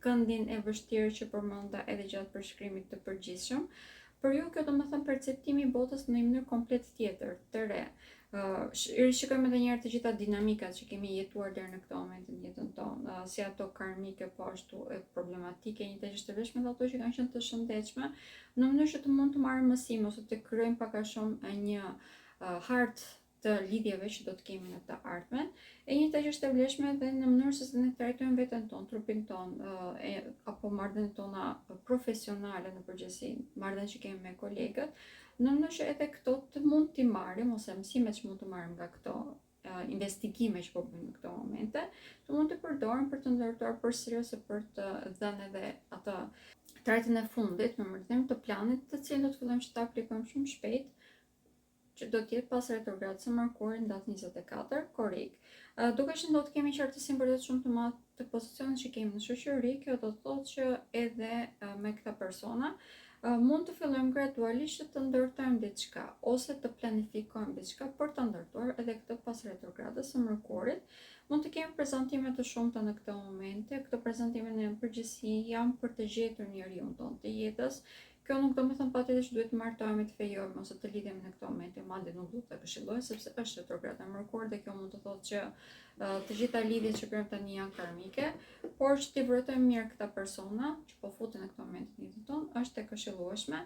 këndin e vështirë që përmenda edhe gjatë përshkrimit të përgjithshëm, për ju kjo do të thënë perceptimi i botës në një mënyrë komplet tjetër, të re. Shikojmë edhe njëherë të gjitha dinamikat që kemi jetuar deri në këtë moment në jetën tonë, si ato karmike, po ashtu e problematike, njëjtë që të vleshme dhe ato që kanë qenë të shëndetshme, në mënyrë që të mund të marrim mësim ose të krijojmë pak a shumë një hartë të lidhjeve që do të kemi në të ardhmen, e njëjta që është e vlefshme edhe në mënyrë se ne trajtojmë veten tonë, trupin tonë, apo marrëdhëniet tona profesionale në përgjithësi, marrëdhëniet që kemi me kolegët, në mënyrë që edhe këto të mund t'i marrim ose mësimet që mund të marrim nga këto investigime që po bëjmë në këto momente, të mund të përdorim për të ndërtuar përsëri ose për të dhënë edhe atë trajtën e fundit, me mërdhim të planit, të cilin do të fillojmë që ta aplikojmë shumë shpejt, që do t'jetë pas retrogradës së Mërkurit në datën 24 korrik. Duke që do të kemi qartësim vërtet shumë të madh të pozicionit që kemi në shoqëri, kjo do të thotë që edhe me këta persona mund të fillojmë gradualisht të ndërtojmë diçka ose të planifikojmë diçka për të ndërtuar edhe këtë pas retrogradës së Mërkurit. Mund të kemi prezantime të shumta në këto momente. Këto prezantime në përgjithësi janë për të gjetur njeriun tonë të jetës. Kjo nuk do të thënë patjetër që duhet të martohemi, të fejojmë ose të lidhemi në këto momente, madje nuk duhet ta këshilloj sepse është retrograda e Mërkurit dhe kjo mund të thotë që të gjitha lidhjet që bëjmë tani janë karmike, por që t'i vërtetojmë mirë këta persona që po futen në këto momente në jetën tonë është e këshillueshme.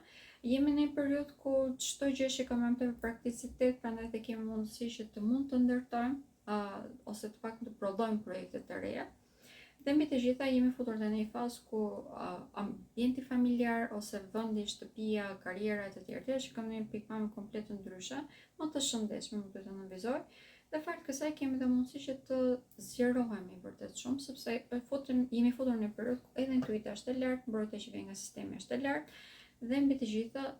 Jemi në një periudhë ku çdo gjë që kemi të prakticitet, prandaj të kemi mundësi që të mund të ndërtojmë ose të paktën të prodhojmë projekte të reja. Dhe mbi të gjitha jemi futur në një fazë ku ambienti familjar ose vendi, shtëpia, karriera e të tjerë që kanë një pikpamje komplet të ndryshe, më të shëndetshme, më duhet të nënvizoj. Dhe fakt kësaj kemi dhe mundësi që të zgjerohemi vërtet shumë, sepse jemi futur në një periudhë ku edhe intuita është e lartë, mbrojtja që vjen nga sistemi është e lartë, dhe mbi të gjitha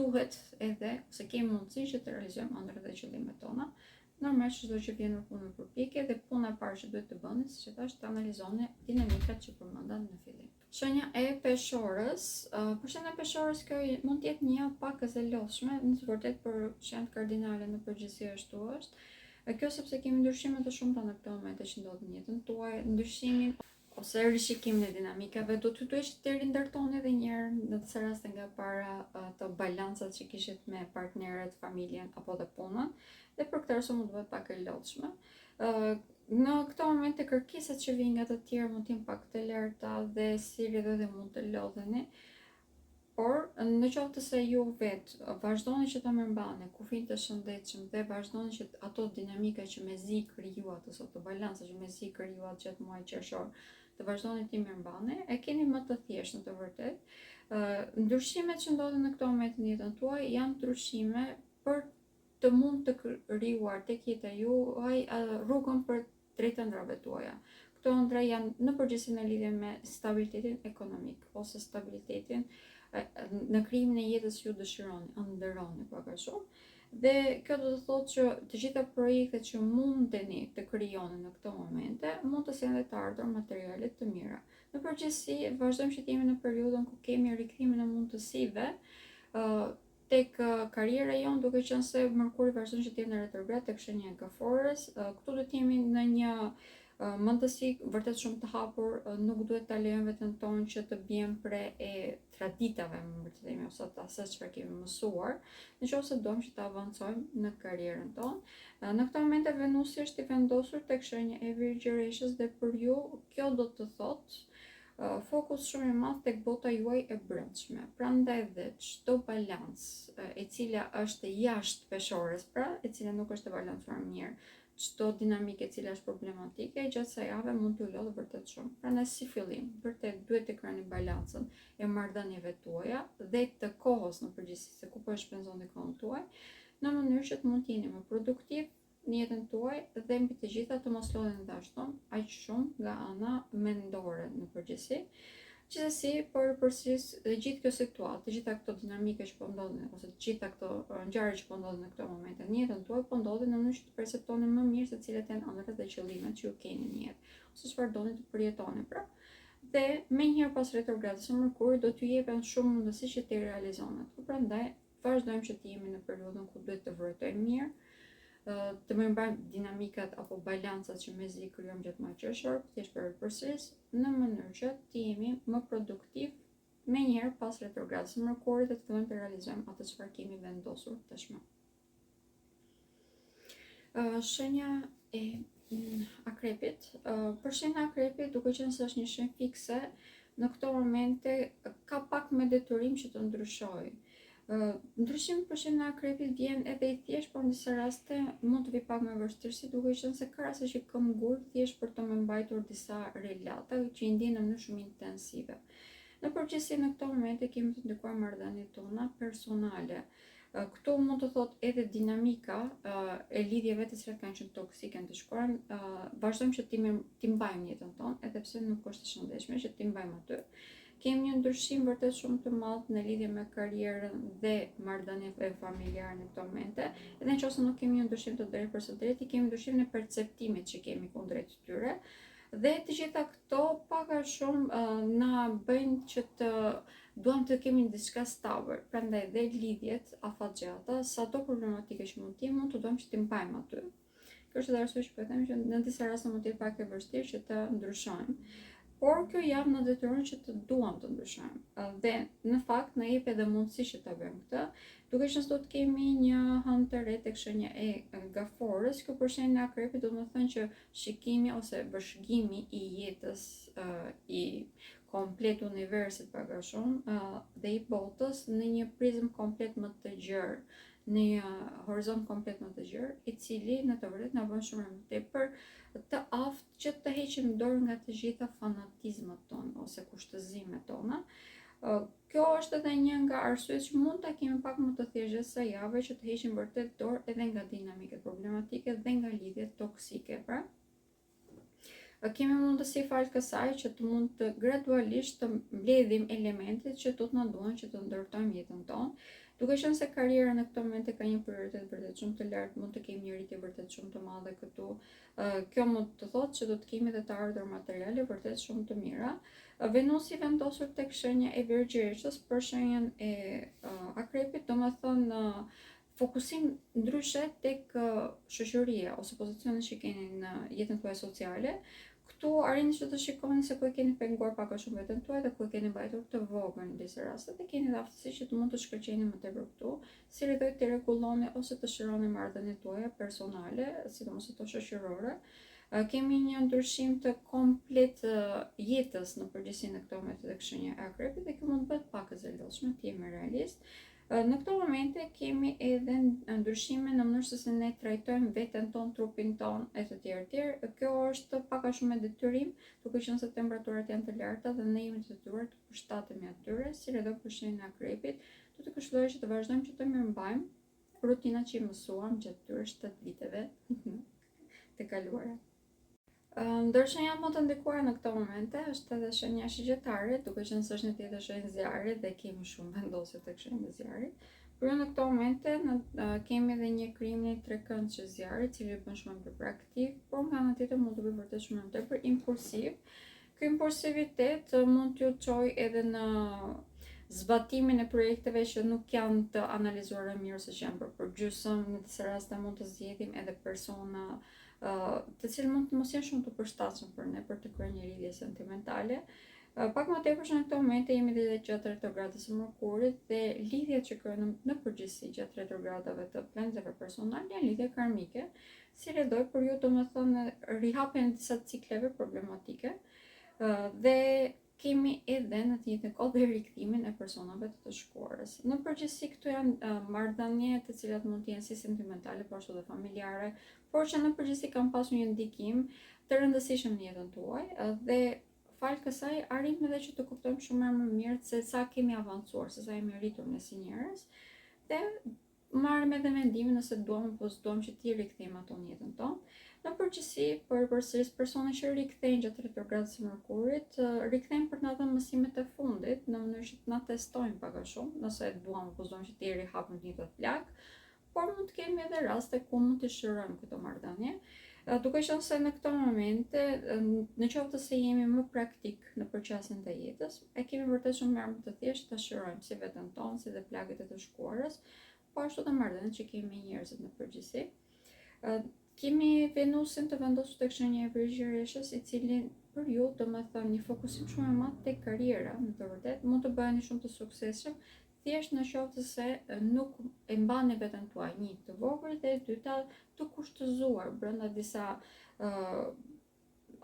duhet edhe ose kemi mundësi që të realizojmë ëndrat dhe qëllimet tona. Normalisht çdo që vjen në punë përpjekje dhe puna e parë që duhet të bëni, siç e thash, të analizoni dinamikat që përmenda në fillim. Shenja e peshorës, për shenja e peshorës kjo mund të jetë një javë pak e lodhshme, në të vërtetë për shenjat kardinale në përgjithësi ashtu është. Kjo sepse kemi ndryshime të shumta në këto momente që ndodhin në jetën tuaj, ndryshimin ose rishikimin e dinamikave do t'ju duhet të rindërtoni edhe një herë në të raste nga para të balancat që kishit me partnerët, familjen apo dhe punën, dhe për këtë arsye mund të bëhet pak e lodhshme. Në këto momente kërkesat që vijnë nga të tjerë mund të jenë pak të larta dhe si rrjedhë mund të lodheni. Por në qoftë se ju vetë vazhdoni që ta mirëmbani kufin të shëndetshëm dhe vazhdoni që ato dinamika që mezi krijuat ose ato balanca që mezi krijuat gjatë muajit qershor të vazhdoni të mirëmbani, e keni më të thjeshtë në të vërtetë. Ndryshimet që ndodhin në këto momente në jetën tuaj janë ndryshime për të mund të krijuar tek jeta juaj rrugën për drejt ëndrave tuaja. Këto ëndra janë në përgjithësi në lidhje me stabilitetin ekonomik ose stabilitetin në krijimin e jetës që ju dëshironi, ëndërroni pak a shumë. Dhe kjo do të thotë që të gjitha projektet që mundeni të krijoni në këto momente mund të sjellin të ardhur materiale të mira. Në përgjithësi vazhdojmë që të jemi në periudhën ku kemi rikthimin e mundësive tek karriera jonë, duke qenë se Mërkuri vazhdon që të jetë në retrograd tek shenja e Kaforës. Këtu do të jemi në një mendësi vërtet shumë të hapur, nuk duhet ta lejojmë veten tonë që të bien pre e traditave, më themi, ose asaj çfarë kemi mësuar, nëse doim që të avancojmë në karrierën tonë. Në këtë moment Venusi është i vendosur tek shenja e Virgjëreshës dhe për ju kjo do të thotë fokus shumë i madh tek bota juaj e brendshme. Prandaj dhe çdo balancë e cila është jashtë peshores, pra e cila nuk është e balancuar mirë, çdo dinamike e cila është problematike gjatë kësaj jave mund t'ju lodhë vërtet shumë. Prandaj si fillim, vërtet duhet të kryeni balancën e marrëdhënieve tuaja dhe të kohës në përgjithësi, se ku po e shpenzoni kohën tuaj, në mënyrë që të mund të jeni më produktiv në jetën tuaj dhe mbi të gjitha të mos lodheni dashur aq shumë nga ana mendore në përgjithësi. Gjithsesi, përsëris gjithë kjo situatë, të gjitha këto dinamike që po ndodhin ose të gjitha këto ngjarje që po ndodhin në këto momente në jetën tuaj po ndodhin në mënyrë që të perceptoni më mirë se cilat janë ëndrat dhe qëllimet që ju keni në jetë ose çfarë doni të përjetoni pra. Dhe menjëherë pas retrogradës së Mërkurit do t'ju jepen shumë mundësi që të realizoni ato. Prandaj vazhdojmë që të jemi në periudhën ku duhet të vërtetojmë mirë, të mbajmë dinamikat apo balancat që mezi krijojmë gjatë maqëshor, thjesht për përsëris në mënyrë që të jemi më produktiv menjëherë pas retrogradës së Mërkurit dhe të fillojmë të realizojmë atë çfarë kemi vendosur tashmë. Shenja e Akrepit. Për shenjën e Akrepit, duke qenë se është një shenjë fikse, në këto momente ka pak me detyrim që të ndryshojë. Ndryshimi për shenjën e Akrepit vjen edhe i thjesht, por në disa raste mund të vi pak me vështirësi, duke qenë se ka raste që këm gur thjesht për të më mbajtur disa relata që i ndjen në mënyrë shumë intensive. Në përgjithësi në këto momente kemi të ndikuar marrëdhëniet tona personale. Këtu mund të thot edhe dinamika e lidhjeve të cilat kanë qenë toksike në të shkuarën, vazhdojmë që ti mbajmë jetën tonë, edhe pse nuk është e shëndetshme që ti mbajmë aty. Kemi një ndryshim vërtet shumë të madh në lidhje me karrierën dhe marrëdhëniet familjare në këto momente, edhe nëse nuk kemi një ndryshim të drejtë për së drejti, kemi ndryshim në perceptimet që kemi kundrejt tyre. Dhe të gjitha këto pak a shumë na bëjnë që të duam të kemi diçka stabil. Prandaj dhe lidhjet afatgjata, sado problematike që mund të duam që t'i mbajmë aty. Kjo është edhe arsye që po them që në disa raste mund të jetë pak e vështirë që të ndryshojmë. Por kjo jap në detyron që të duam të ndryshojmë. Dhe në fakt na jep edhe mundësi që ta bëjmë këtë. Duke qenë se do të kemi një hënë të re tek shenja e Gaforës, kjo për shenjën e Akrepit do të thënë që shikimi ose vëzhgimi i jetës i komplet universit pak a shumë dhe i botës në një prizmë komplet më të gjerë, në një horizont komplet më të gjerë, i cili në të vërtetë na bën shumë më tepër të aftë që të heqim dorë nga të gjitha fanatizmat tonë ose kushtëzimet tona. Kjo është edhe një nga arsyet që mund ta kemi pak më të thjeshtë sa jave që të heqim vërtet dorë edhe nga dinamikat problematike dhe nga lidhjet toksike, pra. Kemi mundësi falë kësaj që të mund të gradualisht të mbledhim elementet që do të na duan që të ndërtojmë jetën tonë. Duke qenë se karriera në këto momente ka një prioritet vërtet shumë të lartë, mund të kemi një rritje vërtet shumë të madhe këtu. Kjo mund të thotë që do të kemi edhe të ardhur materiale vërtet shumë të mira. Venusi vendosur tek shenja e Virgjëreshës për shenjën e Akrepit, domethënë fokusim ndryshe tek shoqëria ose pozicionet që keni në jetën tuaj sociale. Këtu arrini që të shikoni se ku e keni penguar pak a shumë veten tuaj dhe ku e keni mbajtur të vogël në disa raste dhe keni aftësi që të mund të shkëlqeni më tepër këtu, si rridoj të rregulloni ose të shëroni marrëdhëniet tuaja personale, sidomos ato shoqërore. Kemi një ndryshim të komplet jetës në përgjithësi në këto momente tek shenja e Akrepit dhe kjo mund të bëhet pak e zëlidhshme, të jemi realist. Në këto momente kemi edhe ndryshime në mënyrë se ne trajtojmë veten tonë, trupin tonë e të tjerë. Kjo është pak a shumë me detyrim, duke qenë se temperaturat janë të larta dhe ne jemi të detyruar të përshtatemi atyre, si edhe për shenjën e Akrepit, do të këshilloj që të vazhdojmë që të mirëmbajmë rutinat që i mësuam gjatë këtyre 7 viteve të kaluara. Ndërshenja më të ndikuara në këto momente është edhe shenja shigjetare, duke qenë se është një tjetër shenjë zjarri dhe kemi shumë vendosje tek shenja e zjarrit. Por në këto momente kemi edhe një krimin e trekëndshëm të zjarrit, i cili bën shumë më praktik, por nga ana tjetër mund të bëjë vërtet shumë më tepër impulsiv. Ky impulsivitet mund t'ju çojë edhe në zbatimin e projekteve që nuk janë të analizuara mirë ose që janë bërë për gjysmë. Në disa raste mund të zgjedhim edhe persona të cilë mund të mos jenë shumë të përshtatshëm për ne për të kryer një lidhje sentimentale. Pak më tepër në këto momente jemi dhe gjatë retrogradës së Mërkurit dhe lidhjet që krijojnë në përgjithësi gjatë retrogradave të planeteve personale janë lidhje karmike, si rredoj për ju domethënë rihapjen e disa cikleve problematike dhe kemi edhe në të njëjtën kohë dhe rikthimin e personave të shkuarës. Në përgjithësi këtu janë marrëdhënie të cilat mund të jenë si sentimentale, por ashtu edhe familjare, por që në përgjithësi kanë pasur një ndikim të rëndësishëm në jetën tuaj dhe falë kësaj arrim edhe që të kuptojmë shumë më mirë se sa kemi avancuar, se sa jemi rritur ne si njerëz dhe marrim edhe mendimin nëse duam apo s'duam që ti rikthejmë ato në jetën tonë. Në përgjithësi, përsëris personat që rikthejnë gjatë retrogradës së Mërkurit, rikthejnë për të na dhënë mësimet e fundit në mënyrë që të na testojnë pak a shumë, nëse duam apo s'duam që ti rihapim të njëjtat plak, por mund të kemi edhe raste ku mund të shërojmë këtë marrëdhënie. Duke qenë se në këto momente, në qoftë se jemi më praktik në përqasjen e jetës, e kemi vërtet shumë më të thjeshtë ta shërojmë si veten tonë, si dhe plagët e të shkuarës, po ashtu të marrëdhëniet që kemi me njerëzit në përgjithësi. Kemi Venusin të vendosur tek shenja e Vrejgjëreshës, i cili për ju, domethënë, një fokusim shumë i madh tek kariera, në të vërtetë mund të bëheni shumë të suksesshëm, thjesht në qoftë se nuk e mbani veten tuaj, një të vogël dhe e dyta të kushtëzuar brenda disa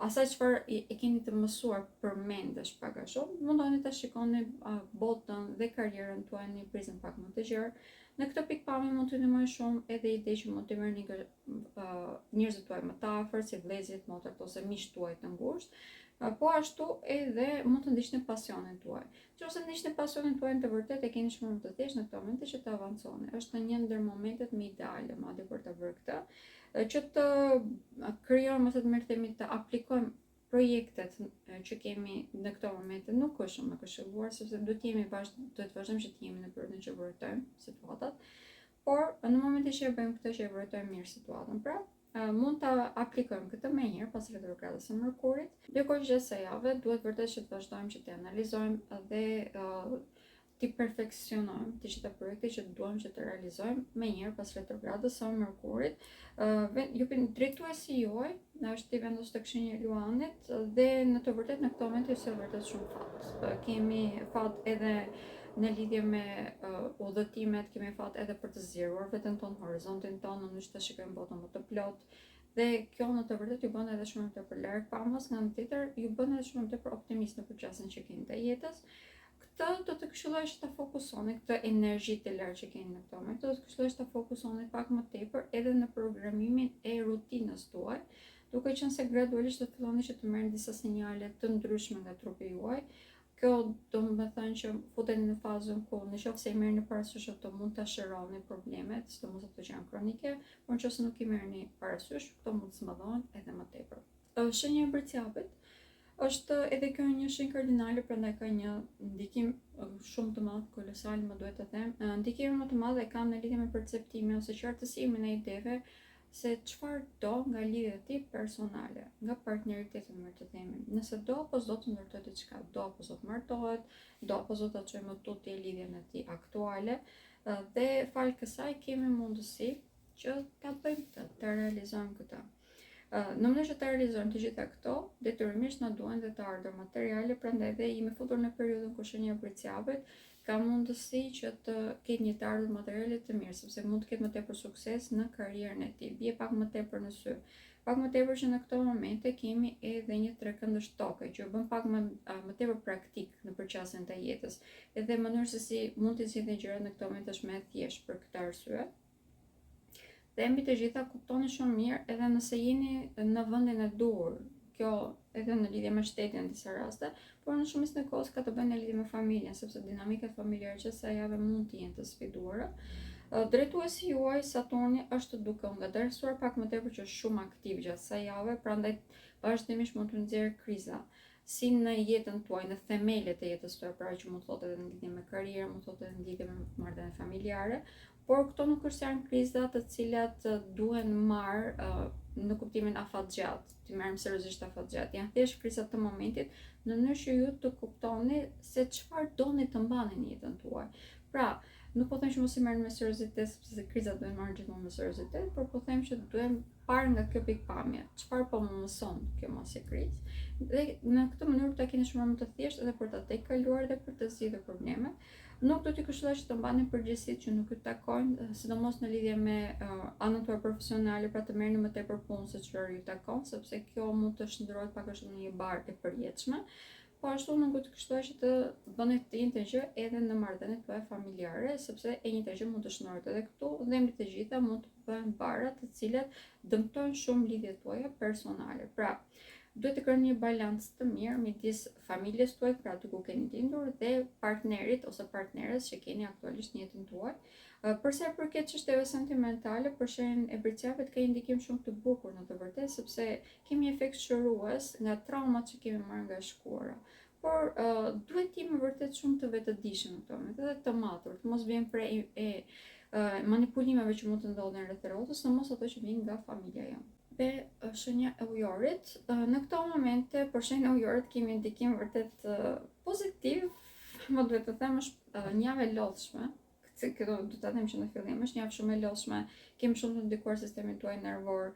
asaj çfarë e keni të mësuar përmendesh pak a shumë, mundoni ta shikoni botën dhe karrierën tuaj në një prizmë pak më të gjerë. Në këtë pikpamje mund të ndihmojë shumë edhe ide që mund të merrni njerëzit tuaj më të afërt, si vëllezërit, motrat ose miqtë tuaj të ngushtë, po ashtu edhe mund të ndiqni pasionin tuaj. Nëse ndiqni pasionin tuaj në të vërtetë e keni shumë më të thjeshtë në këtë moment që të avanconi. Është një ndër momentet më ideale madje për të bërë këtë, që të krijojmë, ose të themi të aplikojmë projektet që kemi në këto momente. Nuk është shumë e këshilluar, sepse duhet të vazhdojmë që të jemi në periudhën që vërtetojmë situatat, por në momentin që e bëjmë këtë, që e vërtetojmë mirë situatën, pra mund ta aplikojmë këtë më herë pas retrogradës së Mërkurit. Ndërkohë që gjatë jave duhet vërtet që të vazhdojmë që të analizojmë dhe të perfeksionojmë të gjitha projektet që duam që të realizojmë më herë pas retrogradës së Mërkurit. Drejtuesi juaj është i vendosur tek shenja e Luanit dhe në të vërtetë në këtë moment është vërtet shumë fat. Kemi fat edhe në lidhje me udhëtimet, kemi fat edhe për të zgjeruar veten tonë, horizontin tonë, në mënyrë të shikojmë botën më të plotë. Dhe kjo në të vërtetë ju bën edhe shumë të larg pamës, nga ana tjetër ju bën edhe shumë të optimist në përqasjen që keni të jetës. Këtë do të këshilloj që ta fokusoni këtë energji të lartë që keni në këtë moment, do të këshilloj që ta fokusoni pak më tepër edhe në programimin e rutinës tuaj, duke qenë se gradualisht do filloni që të merrni disa sinjale të ndryshme nga trupi juaj. Kjo do të thënë që futeni në fazën ku nëse i merrni parasysh ato mund ta shëroni problemet, sidomos ato që janë kronike, por nëse nuk i merrni parasysh, këto mund të smëdhohen edhe më tepër. Shenja e Bërciapit është edhe kjo një shenjë kardinale, prandaj ka një ndikim shumë të madh, kolosal, më duhet të them. Ndikimin më të madh e ka në lidhje me perceptimin ose qartësimin e ideve se çfarë do nga lidhja e tij personale, nga partneriteti, më të themi. Nëse do apo s'do të ndërtojë diçka, do apo s'do të martohet, do apo s'do ta çojë më tutje lidhjen e tij aktuale, dhe fal kësaj kemi mundësi që ta bëjmë këtë, ta realizojmë këtë. Në mënyrë që ta realizojmë të gjitha këto, detyrimisht na duhen dhe të ardhur materiale, prandaj edhe jemi futur në periudhën ku shenja e Bërciapit ka mundësi që të ketë një të ardhur materiale të mirë, sepse mund të ketë më tepër sukses në karrierën e tij, bie pak më tepër në sy. Pak më tepër që në këto momente kemi edhe një trekëndësh toke që bën pak më tepër praktik në përqasjen e jetës. Edhe mënyrë se si mund të zgjidhni gjërat në këto momente është më e thjeshtë për këtë arsye. Dhe mbi të gjitha kuptoni shumë mirë edhe nëse jeni në vendin e duhur, kjo edhe në lidhje me shtetin në disa raste, por në shumicën e kohës ka të bëjë në lidhje me familjen, sepse dinamikat familjare që sa jave mund të jenë të sfiduara. Drejtuesi juaj Saturni është duke u ngadalësuar pak më tepër që është shumë aktiv gjatë kësaj jave, prandaj vazhdimisht mund të nxjerrë kriza, si në jetën tuaj, në themelet e jetës tuaj, pra që mund të thotë edhe në lidhje me karrierën, mund të thotë edhe në lidhje me marrëdhënie familjare, por këto nuk është janë kriza të cilat duhen marrë në kuptimin afatgjat, të marrim seriozisht afatgjat. Janë thjesht kriza të momentit, në mënyrë që ju të kuptoni se çfarë doni të mbani në jetën tuaj. Pra, nuk po them që mos i merrni me seriozitet, sepse krizat duhen marrë gjithmonë me seriozitet, por po them që duhem parë nga kjo pikpamje, çfarë po më mëson kjo mos e krizë. Dhe në këtë mënyrë ta keni shumë më të thjeshtë edhe për ta tejkaluar dhe për të zgjidhur problemet. Nuk do t'i këshilloj që të mbani përgjegjësitë që nuk ju takojnë, sidomos në lidhje me anën tuaj profesionale, pra të merrni më tepër punë se çfarë ju takon, sepse kjo mund të shndërrohet pak a shumë në një barkë e përjetshme. Po ashtu nuk do t'i këshilloj që të bëni të njëjtën gjë edhe në marrëdhëniet tuaja familjare, sepse e njëjta gjë mund të shndërrohet edhe këtu dhe mbi të gjitha mund të bëhen bara të cilat dëmtojnë shumë lidhjet tuaja personale. Pra, duhet të kërkoni një balancë të mirë midis familjes tuaj, pra aty ku keni lindur, dhe partnerit ose partneres që keni aktualisht në jetën tuaj. Përsa i përket çështjeve sentimentale, përshërin e Bricjapit ka një ndikim shumë të bukur në të vërtetë, sepse kemi efekt shërues nga traumat që kemi marrë nga e shkuara. Por duhet të jemi vërtet shumë të vetëdijshëm në këtë moment, edhe të matur, të mos vjen prej manipulimeve që mund të ndodhin rreth rrotës, në mos ato që vijnë nga familja jonë. Be shenja e ujorit, në këto momente për shenjën e ujorit kemi ndikim vërtet pozitiv, më duhet të them është një javë e lodhshme. Këto do ta them që në fillim është një javë shumë e lodhshme, kemi shumë të ndikuar sistemin tuaj nervor,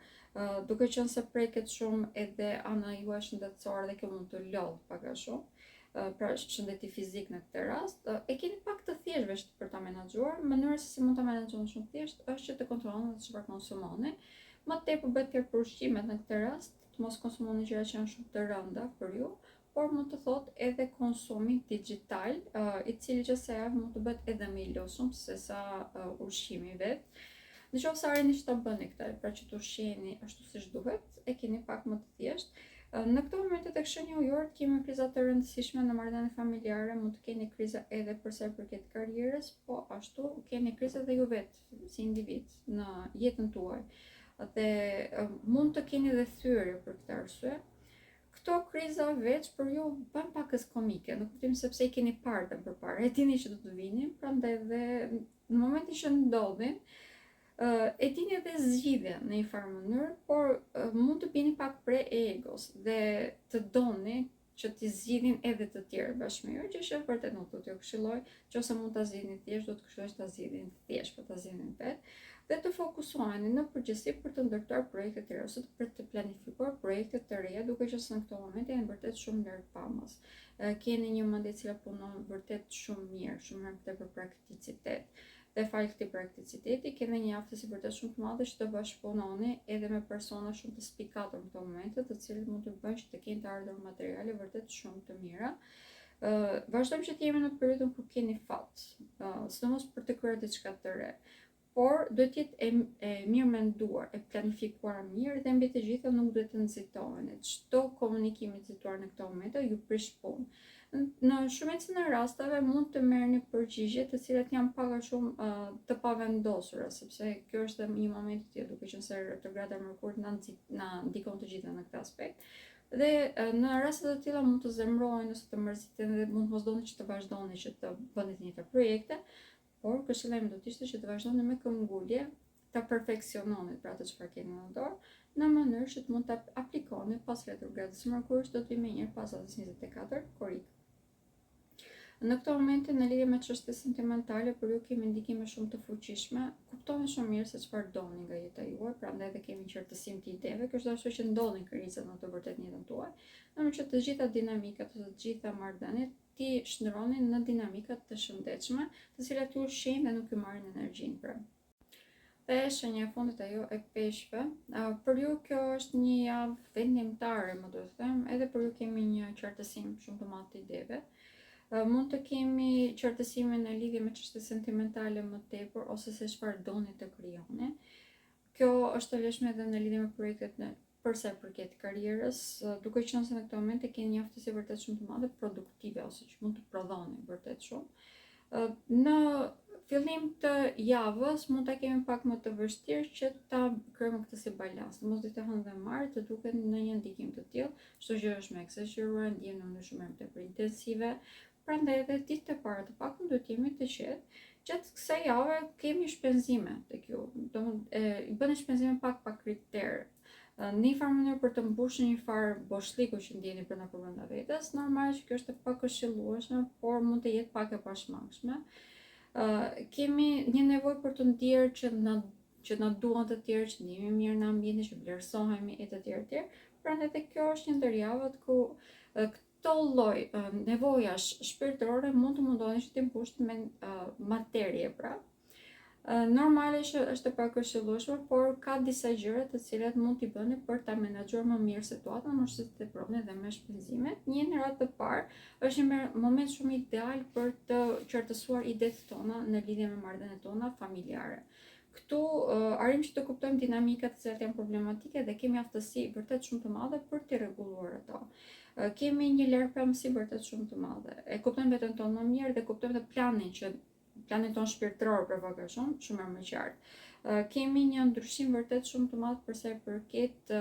duke qenë se preket shumë edhe ana juaj shëndetësore dhe kjo mund të lodh pak a shumë. Pra shëndeti fizik në këtë rast, e keni pak të thjeshtë për ta menaxhuar. Mënyra se si mund ta menaxhoni shumë thjesht është që të kontrolloni atë çfarë konsumoni. Më tepër bëhet fjalë për ushqimet në këtë rast, të mos konsumoni gjëra që janë shumë të rënda për ju, por mund të thot edhe konsumi digital, i cili që sa javë mund të bëhet edhe më i lodhshëm se sa ushqimi vet. Në qoftë se arrini që ta bëni këtë, pra që të ushqeni ashtu siç duhet, e keni pak më të thjeshtë. Në këto momente tek shenja ujore kemi kriza të rëndësishme në marrëdhënie familjare, mund të keni kriza edhe përsa i përket karrierës, po ashtu keni kriza edhe ju vetë si individ në jetën tuaj. Dhe mund të keni edhe thyrje për këtë arsye. Këto kriza veç për ju bën pakës komike, në kuptim sepse i keni parë përpara, e dini që do të vinin, prandaj dhe në momentin që ndodhin, e dini edhe zgjidhja në një farë mënyrë, por mund të bini pak prej egos dhe të doni që t'i zgjidhin edhe të tjerë bashkë me ju, që është vërtet nuk do t'ju këshilloj, nëse mund ta zgjidhni thjesht, do të këshilloj që ta zgjidhin thjesht, po ta zgjidhin vetë. Dhe të fokusoheni në përgjithësi për të ndërtuar projekte të reja ose për të planifikuar projekte të reja, duke që në këto momente janë vërtet shumë larg pamës. Keni një mendje e cila punon vërtet shumë mirë, shumë tepër prakticitet. Dhe fal këtij prakticiteti keni një aftësi vërtet shumë të madhe që të bashkëpunoni edhe me persona shumë të spikatur në këto momente, të cilët mund të bëjnë që të keni të ardhur materiale vërtet shumë të mira. Vazhdojmë që të jemi në periudhën kur keni fat, sidomos për të kryer diçka të re. Por duhet të jetë e mirë menduar, e planifikuar mirë dhe mbi të gjitha nuk duhet të nxitoheni. Çdo komunikim i nxituar në këto momente ju prish punë. Në shumicën e rasteve mund të merrni përgjigje të cilat janë pak a shumë të pavendosura, sepse kjo është një moment i tillë, duke qenë se retrograda e Merkurit na ndikon të gjitha në këtë aspekt. Dhe në raste të tilla mund të zemrojnë ose të mërziten dhe mund mos doni që të vazhdoni që të bëni të njëjta projekte. Por këshillimi do të ishte që të vazhdoni me këmbgulje, ta perfeksiononi pra atë çfarë keni në dorë, në mënyrë që të mund ta aplikoni pas retrogradës së Merkurit, do të vi më njëherë pas datës 24 korik. Në këto momente në lidhje me çështje sentimentale, për ju kemi ndikime shumë të fuqishme, kuptoni shumë mirë se çfarë doni nga jeta juaj, prandaj edhe kemi qartësim të ideve, kjo është arsye që ndodhin krizat në të vërtetë në jetën tuaj, në që të gjitha dinamikat ose të gjitha marrëdhëniet ti shndronin në dinamikat të shëndetshme, të cilat ju ushqejnë dhe nuk ju marrin energjinë pra. Dhe shenja e fundit ajo e peshqve. Për ju kjo është një javë vendimtare, më duhet të them, edhe për ju kemi një qartësim shumë të madh të ideve. Mund të kemi qartësime në lidhje me çështje sentimentale më tepër ose se çfarë doni të krijoni. Kjo është e lëshme edhe në lidhje me projektet përsa përket karrierës, duke qenë se në këtë moment e keni një aftësi vërtet shumë të madhe produktive ose që mund të prodhoni vërtet shumë. Në fillim të javës mund ta kemi pak më të vështirë që ta krijojmë këtë si balans. Mos ditë hënë dhe marrë të duket në një ndikim të tillë, çdo gjë është më eksagjeruar, ndiem në mënyrë shumë tepër intensive. Prandaj edhe ditët e para të pakun duhet jemi të qetë. Gjatë kësaj jave kemi shpenzime tek ju. I bëni shpenzime pak kriter. Në një farë mënyrë për të mbushur një farë boshliku që ndjeni brenda vetes, normal që kjo është e pakëshillueshme, por mund të jetë pak e pashmangshme. Kemi një nevojë për të ndjerë që na duan të tjerë, që ndihemi mirë në ambientin, që vlerësohemi e të tjerë. Prandaj edhe kjo është një ndër javët ku këto lloj nevojash shpirtërore mund të mundohen që të mbushni me materie pra. Normale që është e pakëshillueshme, por ka disa gjëra të cilat mund t'i bëni për ta menaxhuar më mirë situatën, mos të teproni edhe me shpenzimet. Një radhë të parë është një moment shumë ideal për të qartësuar idetë tona në lidhje me marrëdhëniet tona familjare. Këtu arrim që të kuptojmë dinamikat të cilat janë problematike dhe kemi aftësi vërtet shumë të madhe për të rregulluar ato. Kemi një larpëmsi vërtet shumë të madhe. E kuptojmë veten tonë më mirë dhe kuptojmë edhe planin tonë shpirtëror për vaka shumë më qartë. Kemi një ndryshim vërtet shumë të madh për sa i përket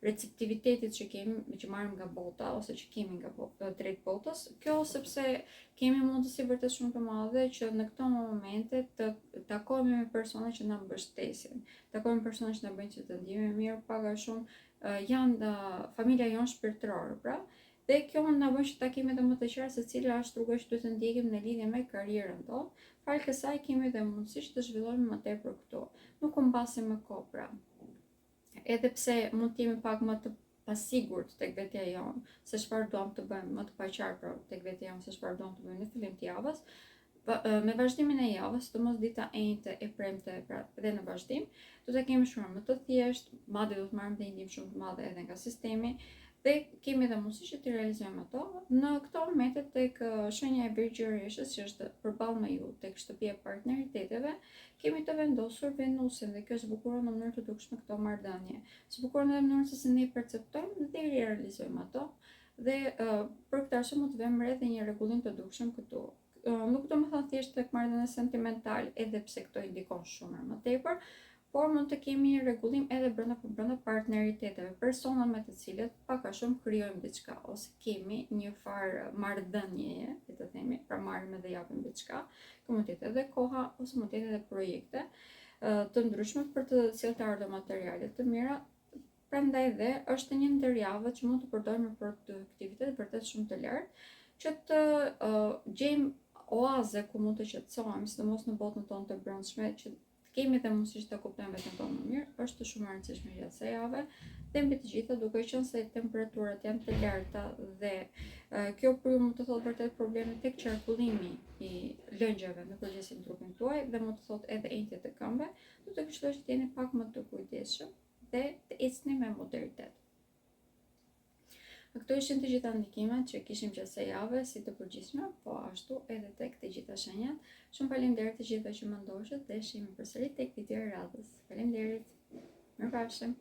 receptivitetit që marrim nga bota ose që kemi nga drejt botës. Kjo sepse kemi mundësi vërtet shumë të madhe që në këto momente të takohemi me persona që na mbështesin, takohemi me persona që na bëjnë që të ndihemi mirë, paga shumë janë familja jonë shpirtërore, pra. Dhe kjo na bën që ta kemi edhe më të qartë se cila është rruga që duhet të ndjekim në lidhje me karrierën tonë. Falë kësaj kemi edhe mundësi që të zhvillohemi më tepër këtu. Nuk u mbasim me kohë, pra. Edhe pse mund të jemi pak më të pasigurt tek vetja jonë se çfarë duam të bëjmë, më të paqartë tek vetja jonë se çfarë duam të bëjmë në fillim të javës, me vazhdimin e javës, të mos dita e njëjtë e premte, pra edhe në vazhdim, do të kemi shumë më të thjeshtë, madje do të marrim dhe një ndihmë shumë të madhe edhe nga sistemi. Dhe kemi edhe mundësi që të realizojmë ato. Në këto momente tek shenja e birgjëreshës që është përballë me ju tek shtëpia e partneriteteve, kemi të vendosur Venusin dhe kjo zbukuron në mënyrë të dukshme këto marrëdhënie. Zbukuron edhe në mënyrën se si ne perceptojmë dhe i realizojmë ato. Dhe për këtë arsye mund të vëmë edhe një rregullim të dukshëm këtu. Nuk do të thënë thjesht tek marrëdhënie sentimentale, edhe pse këto indikon shumë më tepër, por mund të kemi një rregullim edhe brenda partneriteteve, persona me të cilët pak a shumë krijojmë diçka ose kemi një farë marrëdhënie, le të themi, pra marrim edhe japim diçka. Kjo mund të jetë edhe koha ose mund të jetë edhe projekte të ndryshme për të cilët ardhur materiale të mira. Prandaj dhe është një ndër javë që mund të përdorim në produktivitet vërtet shumë të lartë, që të gjejmë oaze ku mund të qetësohemi, sidomos në botën tonë të brendshme, që kemi dhe mundësi që të kuptojmë veten tonë më mirë, është shumë e rëndësishme gjatë kësaj jave. Dhe mbi të gjitha, duke qenë se temperaturat janë të larta dhe kjo për ju mund të thotë vërtet probleme tek qarkullimi i lëngjeve në përgjithësi në trupin tuaj dhe mund të thotë edhe enjtje të këmbëve, do të këshilloj që të jeni pak më të kujdesshëm dhe të ecni me moderitet. Këto ishin të gjitha ndikimet që kishim gjatë kësaj jave si të përgjithshme, po ashtu edhe tek të gjitha shenjat. Shumë faleminderit të gjithëve që më ndoshët dhe shihemi përsëri tek video e radhës. Faleminderit. Mirupafshim.